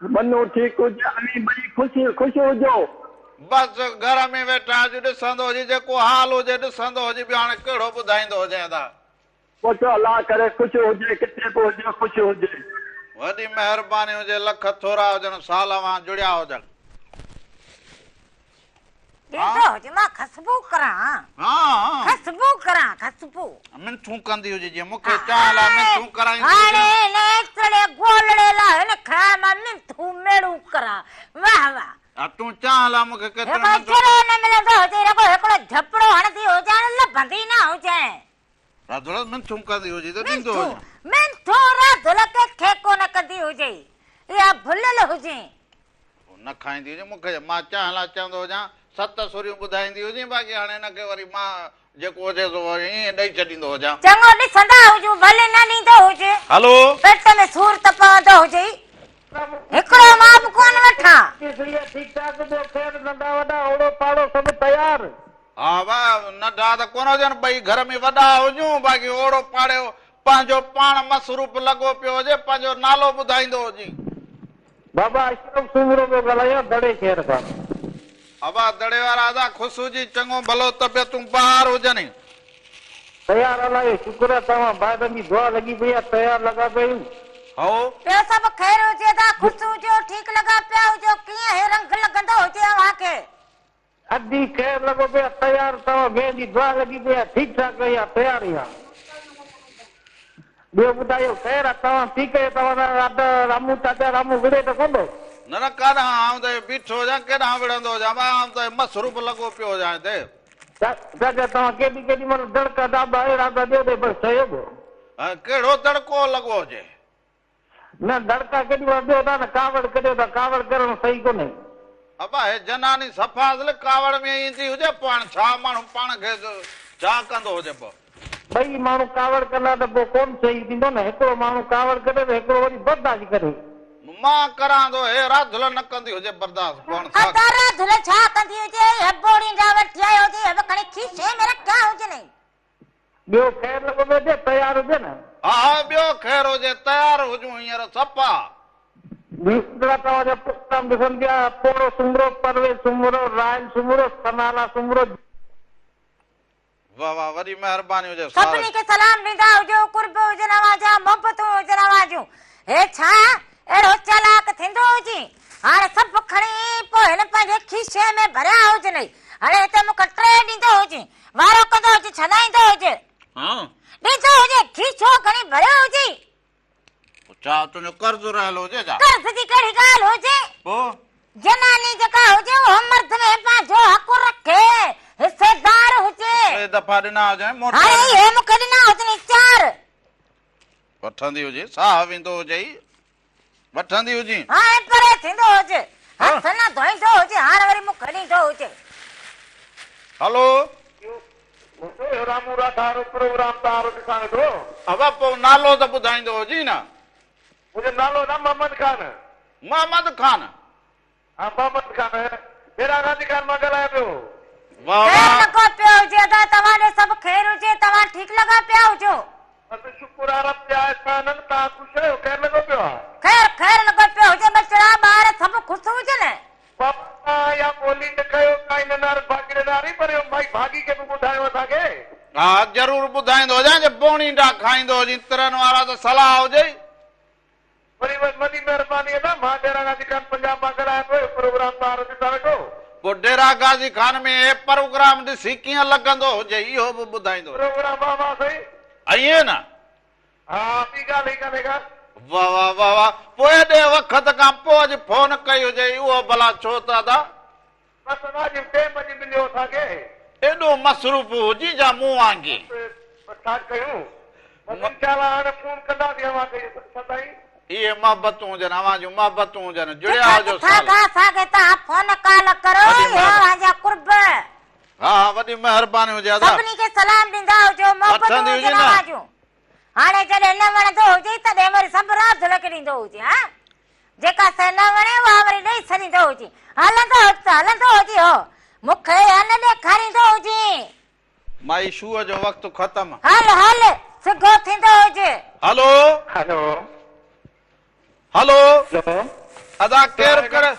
बनो ठीकु हुजे अली भई ख़ुशि हुजो बसि घर में वेठा अॼु ॾिसंदो हुजे जेको हाल हुजे ॾिसंदो हुजे ॿियो हाणे कहिड़ो ॿुधाईंदो हुजे अदा पोइ अलाह करे ख़ुशि हुजे किथे बि हुजे ख़ुशि हुजे वॾी महिरबानी हुजे लख थोरा हुजनि साल वां जुड़िया हुजनि ॾींदो हुजे मां ख़ुशबू करां हा ख़ुशबू करां ख़ुशबू मिंथूं कंदी हुजे जीअं मूंखे चाल आहे मिंथूं कराईंदी हाणे हुजे नेतड़े गोलड़े लाइ हिन खां मां मिंथू मेड़ू करां वाह वाह हा तूं चाल आहे मूंखे केतिरो हिकिड़ो जहिड़ो न मिलंदो हुजे रुॻो हिकिड़ो झपड़ो हणंदी हुजे लभंदी न हुजे राधुल मिंथूं कंदी हुजे त ॾींदो हुजे मिंथू राधुल खे कोन कंदी हुजे इहा भुलियल हुजे न खाईंदी हुजे मूंखे मां चाह लाइ चवंदो हुजां 7 सुरियूं ॿुधाईंदी हुजे बाक़ी हाणे हिनखे वरी मां जेको हुजे सो ईअं ॾेई छॾींदो हुजां। चङो ॾिसंदा हुजो भले न ॾींदो हुजे हलो पेट में सूर त पवंदो हुजे हिकिड़ो मां बि कोन वठां ठीक ठाक जो खैर नंढा वॾा ओड़ो पाड़ो सब तैयार। हा वाह नंढा त कोन हुजनि ॿई घर में वॾा हुजूं बाक़ी ओड़ो पाड़े पंहिंजो पाण मसरूफ़ लॻो पियो हुजे पंहिंजो नालो ॿुधाईंदो हुजे। बाबा अशरफ सुमरो पियो ॻाल्हायां दड़े शहर खां। अबा दड़े वारा दा ख़ुशि हुजी चङो भलो तबियतूं ॿार हुजनि। तैयार अलाए शुक्र आहे तव्हां ॿारनि जी दुआ लॻी पई आहे तैयार लॻा पियूं। हो ॿियो सभु ख़ैर हुजे त ख़ुशि हुजो ठीकु लॻा पिया हुजो कीअं हे रंग लॻंदो हुजे अव्हांखे अॼु खैर लॻो पिया तैयार तव्हां भेण जी दुआ लॻी पई आहे ठीकु ठाक आहे तैयार आहे। ॿियो ॿुधायो खैर आहे तव्हां ठीकु आहे तव्हां रामू चाचा रामू विड़े त कोन न न काॾां आउं त बीठो हुजां केॾां विढ़ंदो हुजां आउं त मसरूफ़ लॻो पियो हुजां हिते। चाचा तव्हां केॾी केॾी महिल दड़का दाबा अहिड़ा था ॾियो त बसि चयो पियो कहिड़ो तड़को लॻो हुजे न दड़का केॾी महिल ॾियो था न कावड़ कढियो था कावड़ करणु सही कोन्हे। अबा हे जनानी सफ़ा कावड़ में ईंदी हुजे पाण छा माण्हू पाण खे छा कंदो हुजे पोइ ॿई माण्हू कावड़ कंदा त पोइ कोन सही थींदो न हिकिड़ो माण्हू कावड़ करे त हिकिड़ो वरी बर्दाश्त करे। मां करां थो हे राधुल न कंदी हुजे बर्दाश्त पाण छा राधुल छा कंदी हुजे हे बोड़ी जा वठी आयो हुजे हे खणी खीसे में रखिया हुजे नहीं ॿियो खैर लॻो पियो हुजे तयार हुजे न। हा हा ॿियो ख़ैर हुजे तयार हुजूं हींअर सफ़ा तव्हांजा प्रोग्राम ॾिसनि पिया पोड़ो सुमरो परवेज़ सुमरो रायल सुमरो सनाला सुमरो। वाह वाह वॾी महिरबानी हुजे सभिनी खे सलाम ॾींदा हुजो कुर्ब हुजनि अवांजा मोहबतूं हुजनि अवांजूं हे छा अहिड़ो चालाक थींदो हुजे हाणे सभु खणी पोइ हिन पंहिंजे खीसे में भरिया हुजनि हाणे हिते मूंखे टे ॾींदो हुजे वारो कंदो हुजे छॾाईंदो हुजे ॾींदो हुजे खीसो खणी भरियो हुजे छा तुंहिंजो कर्ज़ रहियल हुजे छा कर्ज़ जी कहिड़ी ॻाल्हि हुजे पोइ जनानी जेका हुजे उहो मर्द में पंहिंजो हक़ रखे हिसेदार हुजे टे दफ़ा ॾिना हुजे हाणे हे मूंखे ॾिना हुजनि चार वठंदी हुजे साह वेंदो हुजे वठंदी हुजे हाणे परे थींदो हुजे हथ न धोईंदो हुजे हाणे वरी मूंखे ॾींदो हुजे। हलो रामू राठा प्रोग्राम तव्हां ॾिसां वेठो अबा पोइ नालो त ॿुधाईंदो हुजे न मुंहिंजो नालो न मोहम्मद खान मोहम्मद खान हा मोहम्मद खान मेरा गांधी खान मां ॻाल्हायां पियो। वाह ख़ैर वाह लॻो पियो हुजे त तव्हां ॾे सभु ख़ैर हुजे तव्हां ठीकु लॻा पिया हुजो शुक्र आहे रब जा एहसान तव्हां ख़ुशि आहियो खैर लॻो पियो आहे ख़ैर ख़ैर लॻो पियो हुजे बचड़ा ॿार सभु ख़ुशि हुजनि या ॿोली न कयो काई न भागीदारी पर भाई भागी खे बि ॿुधायो असांखे। हा ज़रूरु ॿुधाईंदो हुजां जे बोणी डा खाईंदो हुजे तिरनि वारा त सलाह हुजे वरी वॾी महिरबानी आहे न मां डेरा गांधी खान पंजाब मां ॻाल्हायां पियो प्रोग्राम तव्हां ॾिसां वेठो पोइ डेरा गाज़ी खान में हे प्रोग्राम ॾिसी कीअं लॻंदो हुजे इहो बि ॿुधाईंदो प्रोग्राम वाह साईं ईअं न हा ॿी ॻाल्हि ई कान्हे का वाह वाह वाह वाह पोइ एॾे वक़्त खां पोइ अॼु फोन कई हुजे उहो भला छो था बसि अॼु टाइम अॼु मिलियो असांखे एॾो मसरूफ़ हुजी जा मूं वांगुरु छा कयूं हाणे फोन कंदासीं अव्हांखे इहे मोहबतूं हुजनि अव्हां जूं मोहबतूं हुजनि जुड़िया हुजो असांखे तव्हां फोन कॉल करो अव्हांजा कुर्ब हा हा वॾी महिरबानी हुजे सभिनी खे सलाम ॾींदा हुजो मोहबतूं हुजनि अव्हांजूं हाणे जॾहिं न वणंदो हुजे तॾहिं वरी सभु राधुल खे ॾींदो हुजे हा जेका शइ न वणे उहा वरी ॾेई छॾींदो हुजे हलंदो हुजे हो मूंखे अन ॾेखारींदो हुजे माई शूअ जो वक़्तु ख़तम हल सिघो थींदो हुजे हलो हेलो हलो अदा केरु करे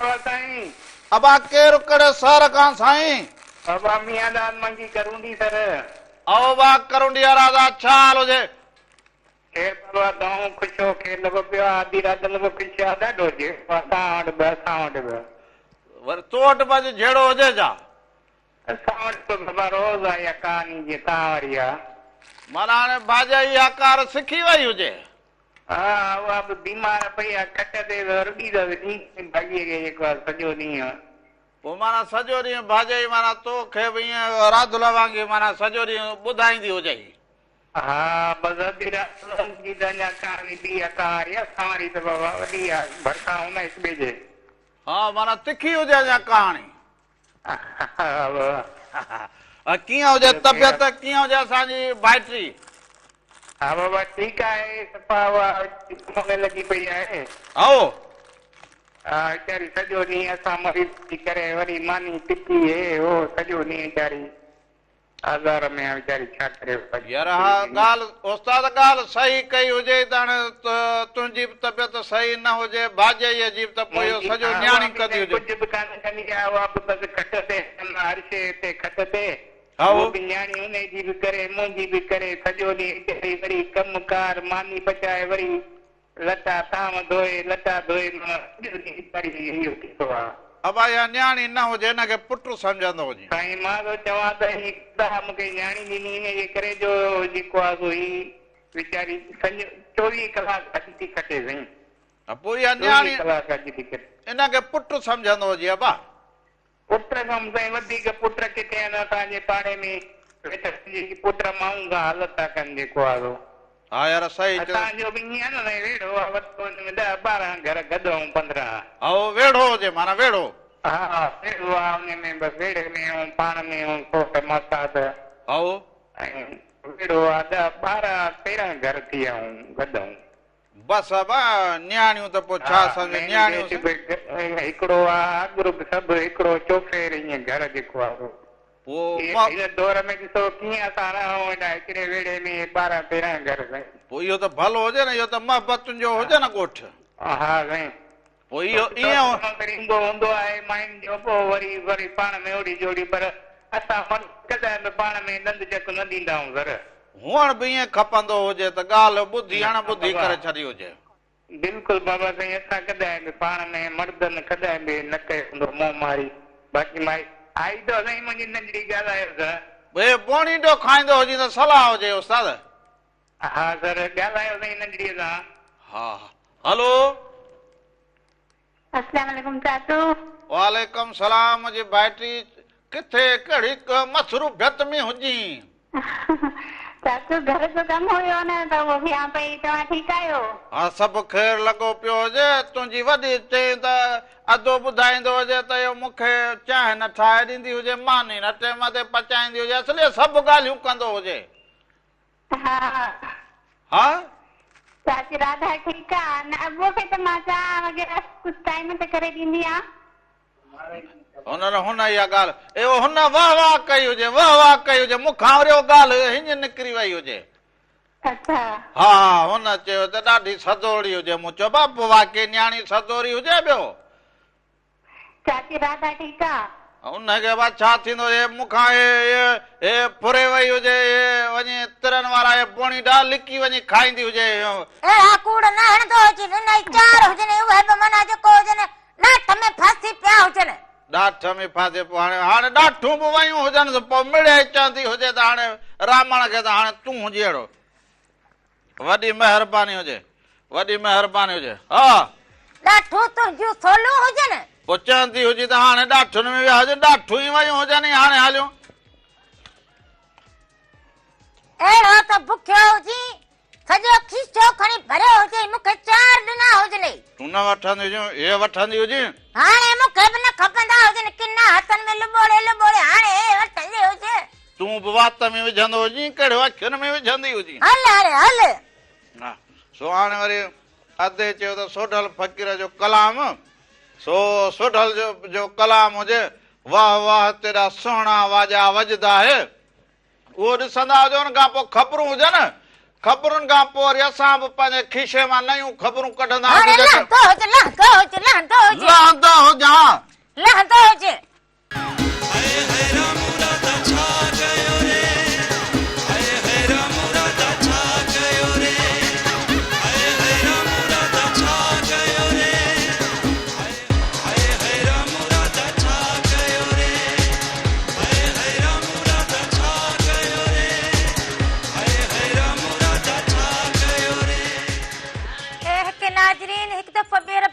अबा केरु करे सर खां साईं अबा मियां दान मंगी करूंदी सर आओ बा करूंदी राजा छा हाल हुजे केर बाबा दाऊं खुश हो केर लॻो पियो आधी राति लॻो खुश आहे ॾाढो हुजे असां वटि बि वरी तो वटि बि अॼु जहिड़ो हुजे छा असां वटि त बाबा रोज़ आहे कहानी जी तव्हां वरी आहे माना हाणे भाॼाई आकार सिखी वई हुजे हा उहा बि बीमार पई आहे कट ते रुॻी अथसि भाॼीअ खे जेको आहे सॼो ॾींहुं पोइ माना सॼो ॾींहुं भाॼाई माना तोखे बि ईअं राधुल वांगुरु माना सॼो ॾींहुं ॿुधाईंदी हुजे हा बसि अधी राति कहानी ॿी अकारी आहे सारी त बाबा वॾी आहे भड़का हुन हिक ॿिए जे हा माना तिखी हुजे अञा कहाणी कीअं हुजे तबियत, कीअं हुजे असांजी भाइटी? हा बाबा ठीकु आहे, सफ़ा मूंखे लॻी पई आहे। आओ हा वीचारी सॼो ॾींहुं असां मरीज़ थी करे वरी मानी टिकी हे हो सॼो ॾींहुं वीचारी आज़ार में आहे वीचारी, छा करे। यार हा ॻाल्हि उस्ताद ॻाल्हि सही कई हुजे त हाणे तुंहिंजी बि तबियत सही न हुजे, भाॼईअ जी त पोइ इहो सॼो न्याणी कंदी हुजे। कुझु बि कान कंदी आहे, उहा बि बसि खट ते हर्षे ते खट ते न्याणी हुनजी बि करे मुंहिंजी बि करे सॼो ॾींहुं वरी कमकार मानी पचाए वरी लटा थाम धोए लटा धोए अबा या न्याणी न हुजे हिनखे पुट सम्झंदो हुजे। साईं मां तो चवां त मूंखे न्याणी ॾिनी हिनजे करे जो जेको आहे सो ही वीचारी 24 कलाक अची थी खटे साईं। पोइ इहा न्याणी कलाक अची थी खटे हिनखे पुट सम्झंदो हुजे। अबा पुट खां साईं वधीक पुट किथे आहिनि असांजे पाड़े में, पुट माण्हुनि खां हालत था कनि जेको आहे। हा यार सही असांजो बि ईअं आहे न वेड़ो आहे, वरितो हुन में 10-12 घर गदऊं 15। हा वेड़ो हुजे माना वेड़ो। हा वेड़ो आहे, हुन में बसि वेड़े में पाण में सोट मसाद वेड़ो आहे, 10-12-13 घर थी विया गदऊं बसि अबा न्याणियूं त पोइ छा सम्झ न्याणियूं हिकिड़ो आहे ग्रुप सभु हिकिड़ो चोफेर ईअं घर जेको आहे हिन दौर में ॾिसो कीअं असां रहूं हिकिड़े वेड़े में 12-13 घर साईं। पोइ इहो त भलो हुजे न, इहो त महबतुनि जो हुजे न ॻोठ। हा साईं पोइ इहो ईअं ईंदो हूंदो आहे माइनि जो पोइ वरी वरी पाण में ओड़ी जोड़ी, पर असां कॾहिं पाण में नंद चक न ॾींदा आहियूं घर। हुअण बि ईअं खपंदो हुजे त ॻाल्हि ॿुधी अण ॿुधी करे छॾी हुजे। बिल्कुलु बाबा साईं, असां कॾहिं बि पाण में मर्दनि कॾहिं बि न कयो हूंदो मोह मारी। बाक़ी माई आई तो साईं मुंहिंजी नंढड़ी ॻाल्हायो भई पोणी ॾो खाईंदो हुजे त सलाह हुजे उस्ताद। हा सर ॻाल्हायो साईं नंढड़ीअ सां। हा हलो अस्सलाम वालेकुम चाचू। वालेकुम सलाम मुंहिंजी भाइटी, किथे कहिड़ी मसरूफ़ियत में हुजी? चाचू घर जो कमु हुयो न त उहो विया पई, तव्हां ठीकु आहियो? हा सभु ख़ैर लॻो पियो हुजे। तुंहिंजी वॾी चई त अधो ॿुधाईंदो हुजे त इहो मूंखे चांहि न ठाहे ॾींदी हुजे, मानी न टेम ते पचाईंदी हुजे, असली सभु ॻाल्हियूं कंदो हुजे। हा हा चाची राधा ठीकु आहे न? अबो खे त मां चांहि वग़ैरह कुझु टाइम ते करे ॾींदी आहियां। हुन इहा ॻाल्हि हुन वाह वाह कई हुजे, वाह वाह कई हुजे, मूंखां वरी ॻाल्हि हीअं निकिरी वई हुजे। अच्छा हा हुन चयो त ॾाढी सदोरी हुजे। मूं चयो बाबा वाकई न्याणी सदोरी हुजे। ॿियो चाची राधा ठीकु आहे? हुनखे छा थींदो मूंखां फुरे वई हुजे, वञी तिरनि वारा पोणी डाल लिकी वञी खाईंदी हुजे। कूड़ न हणंदो हुजे न, चार हुजनि उहे बि माना जेको हुजनि ॾाठ में फासी पिया हुजनि। ॾाठ में फासे पोइ हाणे ॾाठूं बि वयूं हुजनि त पोइ मिड़े चवंदी हुजे त हाणे रामण खे त हाणे तूं हुजे अहिड़ो। वॾी महिरबानी हुजे, वॾी महिरबानी हुजे। हा ॾाठूं तुंहिंजूं सोलूं हुजनि। पोइ चवंदी हुजे त हाणे ॾाठुनि में विया हुजे, ॾाठूं ई वयूं हुजनि हाणे हलियूं। अहिड़ो त बुखियो हुजी सॼो खीचो खणी भरियो हुजे, मूंखे 4 ॾिना हुजनि। तूं न वठंदी हुजे, हे वठंदी हुजे। हाणे मूंखे बि न खपंदा हुजनि, किना हथनि में लुबोड़े लुबोड़े हाणे वठंदी हुजे। तूं बि वात में विझंदो हुजी, कहिड़ो अखियुनि में विझंदी हुजी। हल हाणे हल। सो हाणे वरी अधे चयो त सोढल फ़कीर जो कलाम, सो सोढल जो कलाम हुजे। वाह वाह तेरा सुहिणा वाजा वजदा है, उहो ॾिसंदा हुजो। हुन खां पोइ ख़बरूं हुजनि, ख़बरुनि खां पोइ वरी असां बि पंहिंजे खीसे मां नयूं ख़बरूं कढंदा हुजे।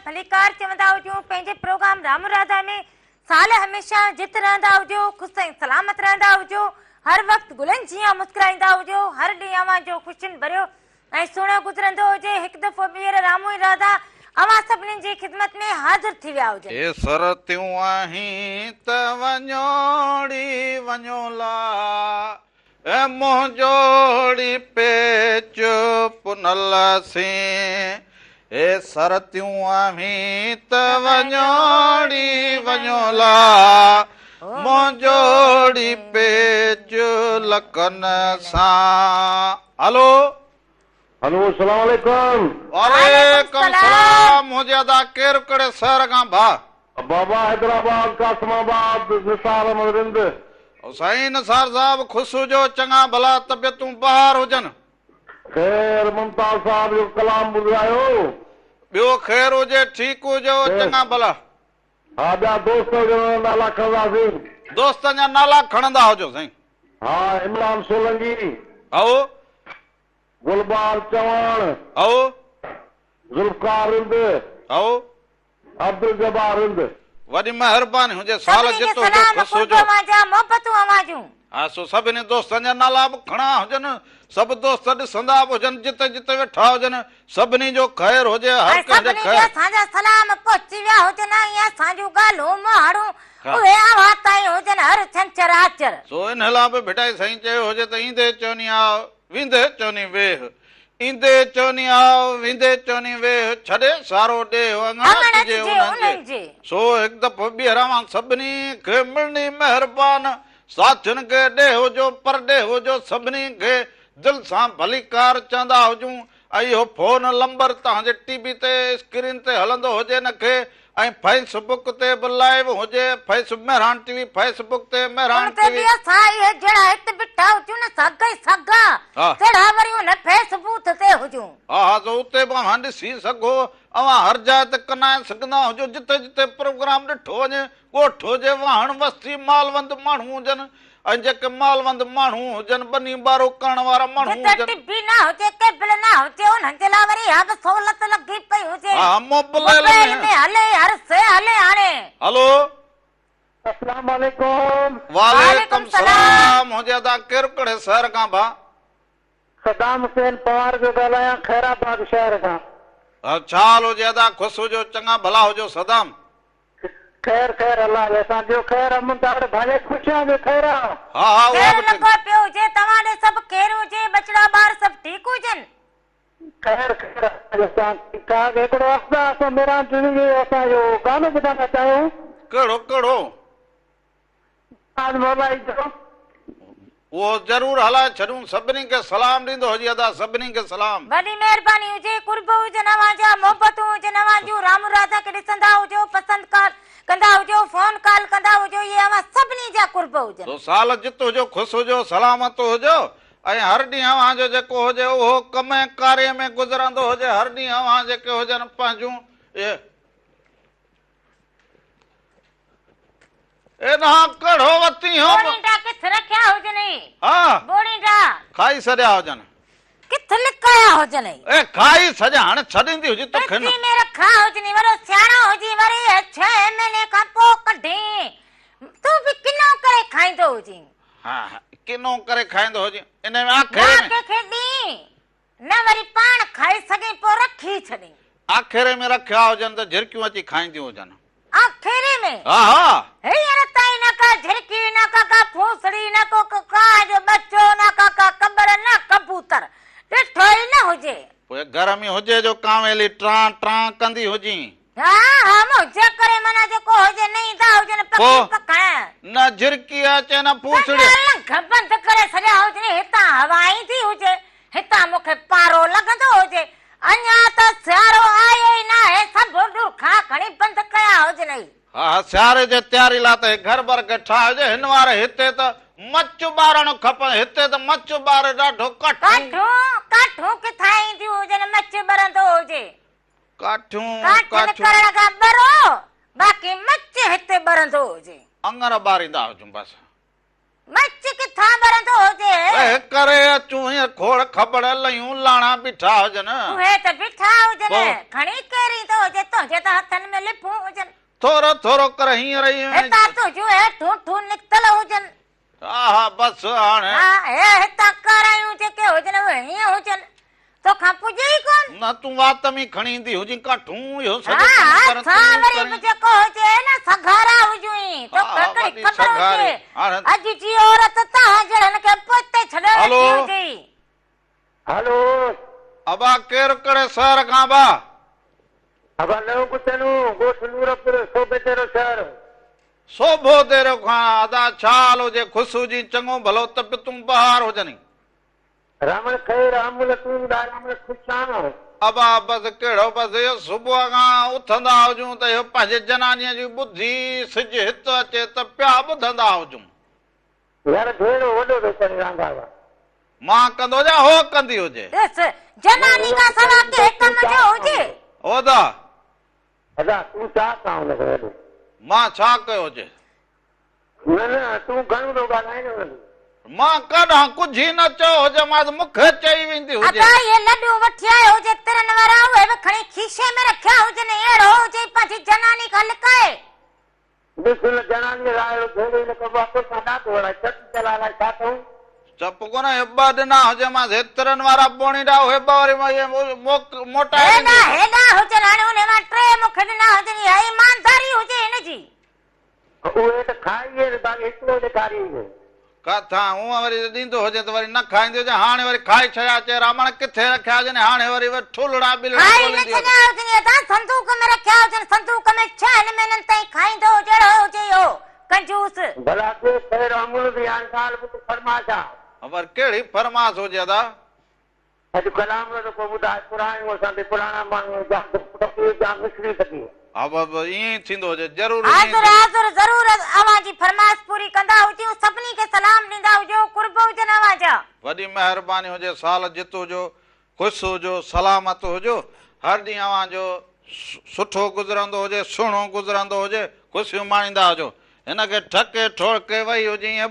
भलीकार चवंदा हुजो पंहिंजे प्रोग्राम राम राधा में साल हमेशा जित रहंदा हुजो, ख़ुशि ऐं सलामत रहंदा हुजो, हर वक़्तु गुलनि जीअं मुस्कुराईंदा हुजो, हर ॾींहुं अवां जो ख़ुशियुनि भरियो ऐं सुहिणो गुज़रंदो हुजे। हिकु दफ़ो ॿीहर रामो ई राधा अवां सभिनी जी ख़िदमत में हाज़िर थी विया हुजनि। ए सरतियूं आहीं त वञोड़ी वञोला ए मुंहुं जोड़ी पेच पुनल से ए सरतियूं आहीं त वञोड़ी वञोला मुंहुं जोड़ी पेच लकन सां। हलो हेलो अस्सलाम वालेकुम। वालेकुम सलाम। मुझे अदा केर कड़े शहर का भा बाबा हैदराबाद कासमाबाद निसार अहमद रिंद। साईं नसार साहब खुश हुजो, चङा भला तबियतूं बहार हुजनि। खैर मुमताज साहब जो कलाम ॿुधायो। ॿियो ख़ैर हुजे, ठीक हुजो, चङा भला। हा ॿिया दोस्त जो नाला खणंदासीं। दोस्तनि जा नाला खणंदा हुजो साईं। हा इमरान सोलंकी, आओ गुलबार चौहान, आओ जुल्फकार रिंद, आओ अब्दुल जब्बार रिंद। वॾी महिरबानी हुजे, साल सभिनी खे जितो हुजो, सलाम खुश हुजो। कुर्ब मुंहिंजा मोहबतूं अवाजूं। हा सो सभिनी दोस्तनि जा नाला बि खणा हुजनि, सभु दोस्त ॾिसंदा बि हुजनि, जिते जिते वेठा हुजनि, सभिनी जो ख़ैर हुजे, हर ऐं कंहिंजो सभिनी खे ख़ैर। असांजा सलाम पहुची विया हुजनि ऐं असांजूं ॻाल्हियूं माण्हू उहे अवां ताईं हुजनि हर छंछर आचर। सो इन लाइ बि बेटा साईं चयो हुजे त ईंदे चवनी आ वेंदे चवनी वेह, ईंदे चवनी आ वेंदे चवनी वेह, छॾे सारो ॾे अङण जे उन्हनि जे। सो हिकु दफ़ो ॿीहरां सभिनी खे मिलणी महिरबान, साथियुनि खे ॾे हुजो पर ॾे हुजो, सभिनी खे दिल सां भली कार चवंदा हुजूं। ऐं इहो फोन नंबर तव्हांजे टीवी ते स्क्रीन ते हलंदो हुजे नखे, ऐं फेसबुक ते बि लाइव हुजे, मेहरान टीवी फेसबुक ते मेहरान टीवी। असां इहे जहिड़ा हिते बीठा हुजूं न सॻा ई सॻा, तहिड़ा वरी हुन फेसबुक ते हुजूं। हा हा सो उते बि अव्हां ॾिसी सघो, अव्हां हर जाइ ते कनाए सघंदा हुजो, जिते जिते प्रोग्राम ॾिठो वञे, ॻोठ हुजे, वाहण बस्ती मालवंद माण्हू हुजनि, ऐं जेके मालवंद माण्हू हुजनि, बनी बारो करण वारा माण्हू हुजनि, टीवी न हुजे, केबल न हुजे, उन्हनि जे लाइ वरी हर सहूलियत लॻी पई हुजे। हा मोबाइल में हले हर से हले हाणे। हलो अस्सलाम वालेकुम। वालेकुम सलाम। मुझे अदा केर कड़े शहर का भा सदाम हुसैन पवार जो ॻाल्हायां, खैराबाद शहर खां। अच्छा हाल हुजे, अदा खुश हुजो, चङा भला हुजो। सदाम खैर खैर अल्लाह असांजो खैर अमन ताड़ भाले खुशियां जो खैर। हा हा केरु उहा लॻो पियो हुजे, तव्हां ॾे सभु केरु हुजे, बचड़ा ॿार सभु ठीकु हुजनि? खैर खैर असां ठीकु आहे। हिकिड़ो हफ़्ता असां मेरा असांजो गानो ॿुधाइणु चाहियूं। कहिड़ो कहिड़ो? आज मोबाइल जो वो जरूर हलाए छॾूं, सभिनी खे सलाम ॾींदो हुजे, अदा सभिनी खे सलाम। वॾी महिरबानी हुजे, कुर्ब हुजनि अवांजा, मोहबतूं हुजनि अवांजूं, राम राधा खे ॾिसंदा हुजो, पसंदि कंदा हुजो, फोन कॉल कंदा हुजो, इहे अवां सभिनी जा कुर्ब हुजनि। तो साल जित हुजो, खुश हुजो, सलामत हुजो, ऐं हर ॾींहुं अव्हां जो जेको हुजे उहो कम ऐं कार्य में गुज़रंदो हुजे, हर ॾींहुं अव्हां जेके हुजनि पंहिंजूं कढ़ो वती हो बोड़ींदा किथे रखिया हुजनि? हा बोड़ींदा खाई छॾिया हुजनि, किथे लिकाया हुजनि? ए खाई छॾिया, हाणे छॾींदी हुजे तो खिन पेटी में रखा हुजनि, वरो सियाणो हुजी वरी 6 महीने खां पोइ कढी, तूं बि किनो करे खाईंदो हुजी। हा किनो करे खाईंदो हुजे, इन में आख़िर न वरी पाण खाई सघे पोइ रखी छॾी, आख़िर में रखिया हुजनि त झिरकियूं अची खाईंदियूं हुजनि। आख़िर में हा हा हींअर ताईं न का झिरकी, न का फूसड़ी, न को काज बच्चो, न का कबर, न कबूतर ॾिठो ई न हुजे। पोइ घर में हुजे जो कांवेली ट्रां ट्रां कंदी हुजी। हा हा मुंहिंजे करे माना जेको हुजे न ईंदा हुजनि पकड़ न झिरकी अचे न फूसड़ी, बंदि करे छॾिया हुजनि, हितां हवा ईंदी हुजे, हितां मूंखे पारो लॻंदो हुजे, अञा त सियारो आयो ई न आहे, सभु ॾुखा खणी बंदि कया हुजनि। हा सियारे जे तयारी लाइ त घर बर खे ठाहे हुजे, हिन वारे हिते त मच ॿारणु खपे, हिते त मच ॿार ॾाढो काठूं किथां ईंदियूं हुजनि, मच ॿरंदो हुजे, काठूं करण खां ॿरो, बाक़ी मच हिते ॿरंदो हुजे, अंगर ॿारींदा हुजूं बसि, मच किथां ॿरंदो हुजे। करे अचूं हीअं खोड़ खबड़ लयूं लाणा बीठा हुजनि, उहे त बीठा हुजनि, खणी केरु ईंदो हुजे, तुंहिंजे त हथनि में लिफूं हुजनि, थोरो थोरो करे हींअर हितां तुंहिंजूं हेठूं निकितल हुजनि, हा हा बसि हाणे हितां करायूं जेके हुजनि उहे हीअं हुजनि, तोखां पुॼे ई कोन न तूं वात में खणी ईंदी हुजी काठूं इहो सॼो हा कमु कर, असां तूं वरी करीं। बि जेको हुजे न सघारा हुजूं तो हा, ककड़ी वॾी ख़बर सघारी। हुजे हाणे अॼु जी औरत तव्हां जहिड़नि खे पोते छॾण हलो। थी हुजे हलो अबा केरु कड़े शहर खां बा अब नव कुचनू गोठ नूरपुर सोबे तेरो शहर सोभो तेरो खां अदा छाल हुजे ख़ुशू जी चङो भलो तबियतूं बहार हुजनि रामण खैर अमूल तूं रामण खुशान अबा बसि कहिड़ो बसि इहो सुबुह खां उथंदा हुजूं त इहो पंहिंजे जनानीअ जी ॿुधी सिज हित अचे त पिया ॿुधंदा हुजूं यार भेड़ो वॾो थो करे रांदा मां कंदो जा हो कंदी हुजे ॾिस जनानी खां सवा के कम जो हुजे ओदा अदा तूं छा कहाँ हुनखे वॾो मां छा कयो हुजे न न तूं घणो थो ॻाल्हाए न वॾो मां कॾहिं कुझु ई न चयो हुजे मां त मूंखे चई वेंदी हुजे अदा ये लड्डू वठी आयो हुजे तिरनि वारा उहे बि खणी खीसे में रखिया हुजनि अहिड़ो हुजे पंहिंजी जनानी खां लिकाए ॾिस हुन जनानीअ रायो भेड़ो हिन खां वापसि सां ॾाढो वणाए चट चला लाइ छा कयूं चप कोन हे ॿ ॾिना हुजे मां तिरनि वारा पोणीड़ा उहे ॿ वरी मां इहे मोटाए हेॾा ॾींदी। हेॾा हुजनि हाणे हुन मां टे मूंखे ॾिना हुजनि इहा ईमानदारी हुजे हिनजी उहे त खाई बाक़ी हिकिड़ो ॾेखारी काथां हूअं वरी ॾींदो हुजे त वरी न खाईंदी हुजे हाणे वरी खाई छॾिया चए रामण किथे रखिया हुजनि हाणे वरी ठुलड़ा ॿिलड़ा खाई न ॻोल्हींदी हुजे। छॾिया हुजनि अदा संदूक में रखिया हुजनि संदूक में 6 महीननि ताईं खाईंदो जहिड़ो हुजे इहो कंजूस भला के खैर अमूल बि हाणे ॻाल्हि ॿुध फरमाइश आहे पर कहिड़ी फरमाश हुजे अदा अॼु कलाम जो को ॿुधाए पुराणियूं असांखे पुराणा माण्हू जाम मिसरी सघी अब ईअं ई थींदो हुजे ज़रूरु हाज़ुर हाज़ुर ज़रूर अवां जी फरमाइश पूरी कंदा हुजो सभिनी खे सलाम ॾींदा हुजो कुर्ब हुजनि अवां जा वॾी महिरबानी हुजे साल जित हुजो ख़ुशि हुजो सलामत हुजो हर ॾींहुं अव्हां जो सुठो गुज़रंदो हुजे सुहिणो गुज़रंदो हुजे ख़ुशियूं माणींदा हुजो हिनखे ठके ठोके वई हुजे ईअं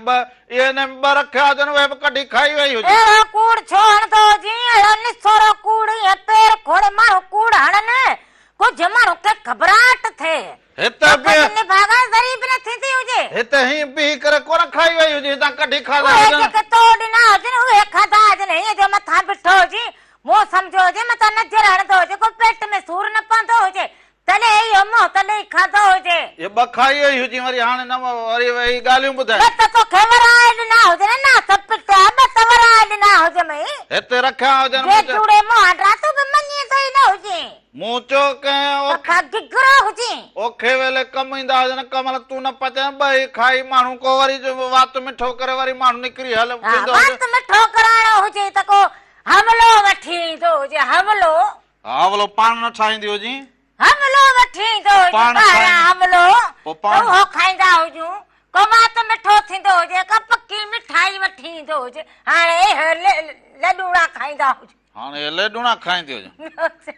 इहे ॿ रखिया हुजनि उहे बि कढी खाई वई हुजे अहिड़ो कूड़ छो हणंदो हुजे अहिड़ो निसोरो कूड़ ईअं पेर खोड़े माण्हू कूड़ हणनि कुझु माण्हू खे घबराहट थिए हिते बि निभागा ज़री बि न थींदी हुजे हिते हीअं बीह करे कोन खाई वई हुजे हितां कढी खाधा उहे हुजनि जेके तो ॾिना हुजनि उहे खाधा हुजनि हीअं जो मथां बीठो हुजे मुंहुं सम्झो हुजे मथां नज़र हणंदो हुजे को पेट में सूर न पवंदो हुजे तॾहिं इहो मुंहुं तॾहिं ई खाधो हुजे इहे ॿ खाई वई हुजे वरी हाणे न वरी वरी ॻाल्हियूं ॿुधाए न त तोखे वराए ॾिना हुजनि न त पिटा ॿ त वराए ॾिना हुजमई हिते रखिया जे हुजनि चूड़े मुंहुं तूं बि मञी थो ई न हुजे मूं चयो कंहिं तोखां गिगरो हुजे ओखे वेले कमु ईंदा हुजनि कमल तूं न पचे ॿई खाई माण्हू को वरी वात मिठो करे वरी माण्हू निकिरी हल वेंदो हुजे। मस्त मिठो कराइणो हुजे त को हमलो वठी ईंदो हुजे हमलो आवलो पाण न ठाहींदी हुजी हमलो वठी ईंदो हुजे पाण ॿाहिरां खाईंदी। हमलो पोइ पाण- त उहो खाईंदा हुजूं को मात मिठो थींदो हुजे का पकी मिठाई वठी ईंदो हुजे हाणे लॾूड़ा खाईंदा हुजूं हाणे लेडूणा खाईंदी हुजे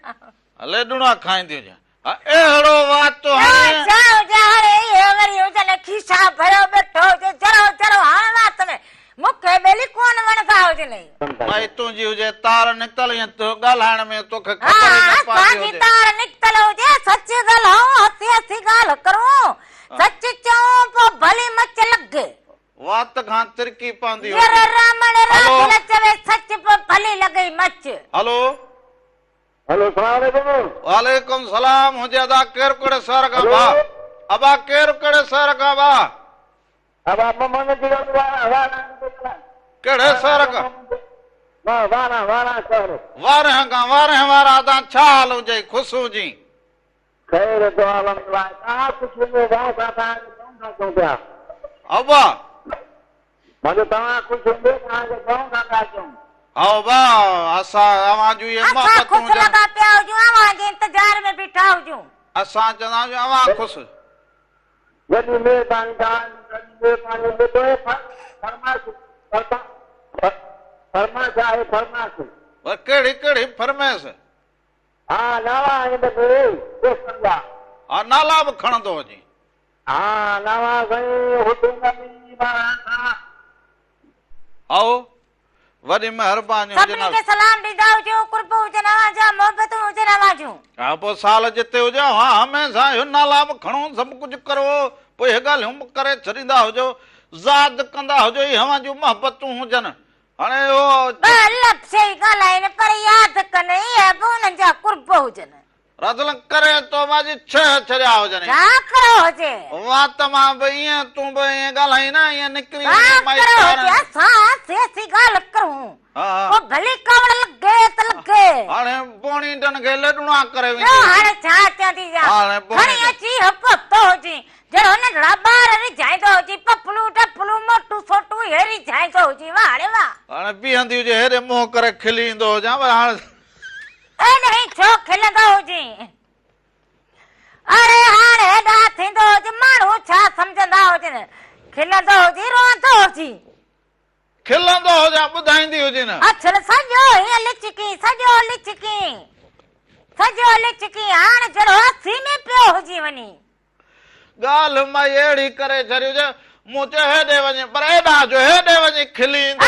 लेडूणा खाईंदी हुजे अहिड़ो वात हाणे हाणे इहे वरी हुजनि खीसा भरियो वेठो हुजे जरो जरो हाणे वात में मूंखे ॿेली कोन वणंदा हुजनि भाई तुंहिंजी हुजे तार निकतल ईअं तो ॻाल्हाइण में तोखे हा ख़बर ई न पवंदी असांजी हुजे तार निकतल हुजे सच ॻाल्हायूं हसी हसी ॻाल्हि करूं सच चऊं पोइ भली मच लॻे वात खां तिरकी पवंदी यर हुजे रामण हलो। राखिल चवे सच पोइ भली लॻे मच हलो हेलो सलाम अलैकुम वालेकुम सलाम हुजे अदा केरु कहिड़े शहर खां भा अबा केरु कहिड़े शहर खां भा अब मन जी कहिड़े शहर खां वारा शहर वारह खां वारह वारा अदा छा हाल हुजे ख़ुशि हुजी खैर दुआ लाइ तव्हां कुझु गांव सां तव्हांखे चऊं पिया अबा मतलब तव्हां कुझु हूंदो तव्हांखे गांव सां था चऊं हा बा असां अवां जूं इहे असां मोहबतूं ख़ुशि हुजनि लॻा पिया हुजूं अवां जे इंतज़ार में बीठा हुजूं असां चवंदा आहियूं अवां ख़ुशि वॾी महिरबानी फरमाइश आहे फरमाइश पर कहिड़ी कहिड़ी फरमाइश हा नवा दोस्तनि जा हा नाला बि खणंदो हुजे हा नवा साईं आओ वॾी महिरबानी हुजे सभिनी खे सलाम ॾींदा हुजो कुर्ब हुजनि अवां जा मोहबतूं हुजनि अवां जूं हा पोइ साल जिते हुजे हा हमेशह इहो नाला बि खणो सभु कुझु करो पोइ इहे ॻाल्हियूं बि करे छॾींदा हुजो ज़ाद कंदा हुजो इहे हवां जूं मोहबतूं हुजनि हाणे इहो ॿ लफ़्ज़ ई ॻाल्हाइनि पर यादि हिक नहीं है उन्हनि जा कुर्ब हुजनि रदल करे तो माजी छह छरिया हो जने छा करो हुजे वाह तमाम भईया तू भी ॻाल्हाई ना ये निकरी छा करो हुजे असां सेसी ॻाल्हि करूं ओ भली कवड़ लगे त लगे हाणे पोणी टन खे लडुणा करे हाणे छा चंदी जा खणी अची हपतो हुजे जरो नंढड़ा ॿार रिझाईंदो हुजे पपलू टपलू मोटू सोटू हे रिझाईंदो हुजे वाह हाणे वाह हाणे पीहंदी हुजे हेॾे मुंहुं करे खिली ईंदो हुजां पर हाणे नहीं छो खिलंदो हुजे अरे हाणे हेॾा थींदो हुजे माण्हू छा सम्झंदा हुजनि खिलंदो हुजे रोअंदो हुजे खिलंदो हुजां ॿुधाईंदी हुजे न अछल सॼो हीअं लिचकी हाणे जहिड़ो हसी में पियो हुजी वञी ॻाल्हि मां अहिड़ी करे छॾी हुजे मूं चयो हेॾे वञे पर हेॾा जो हेॾे वञी खिली ईंदो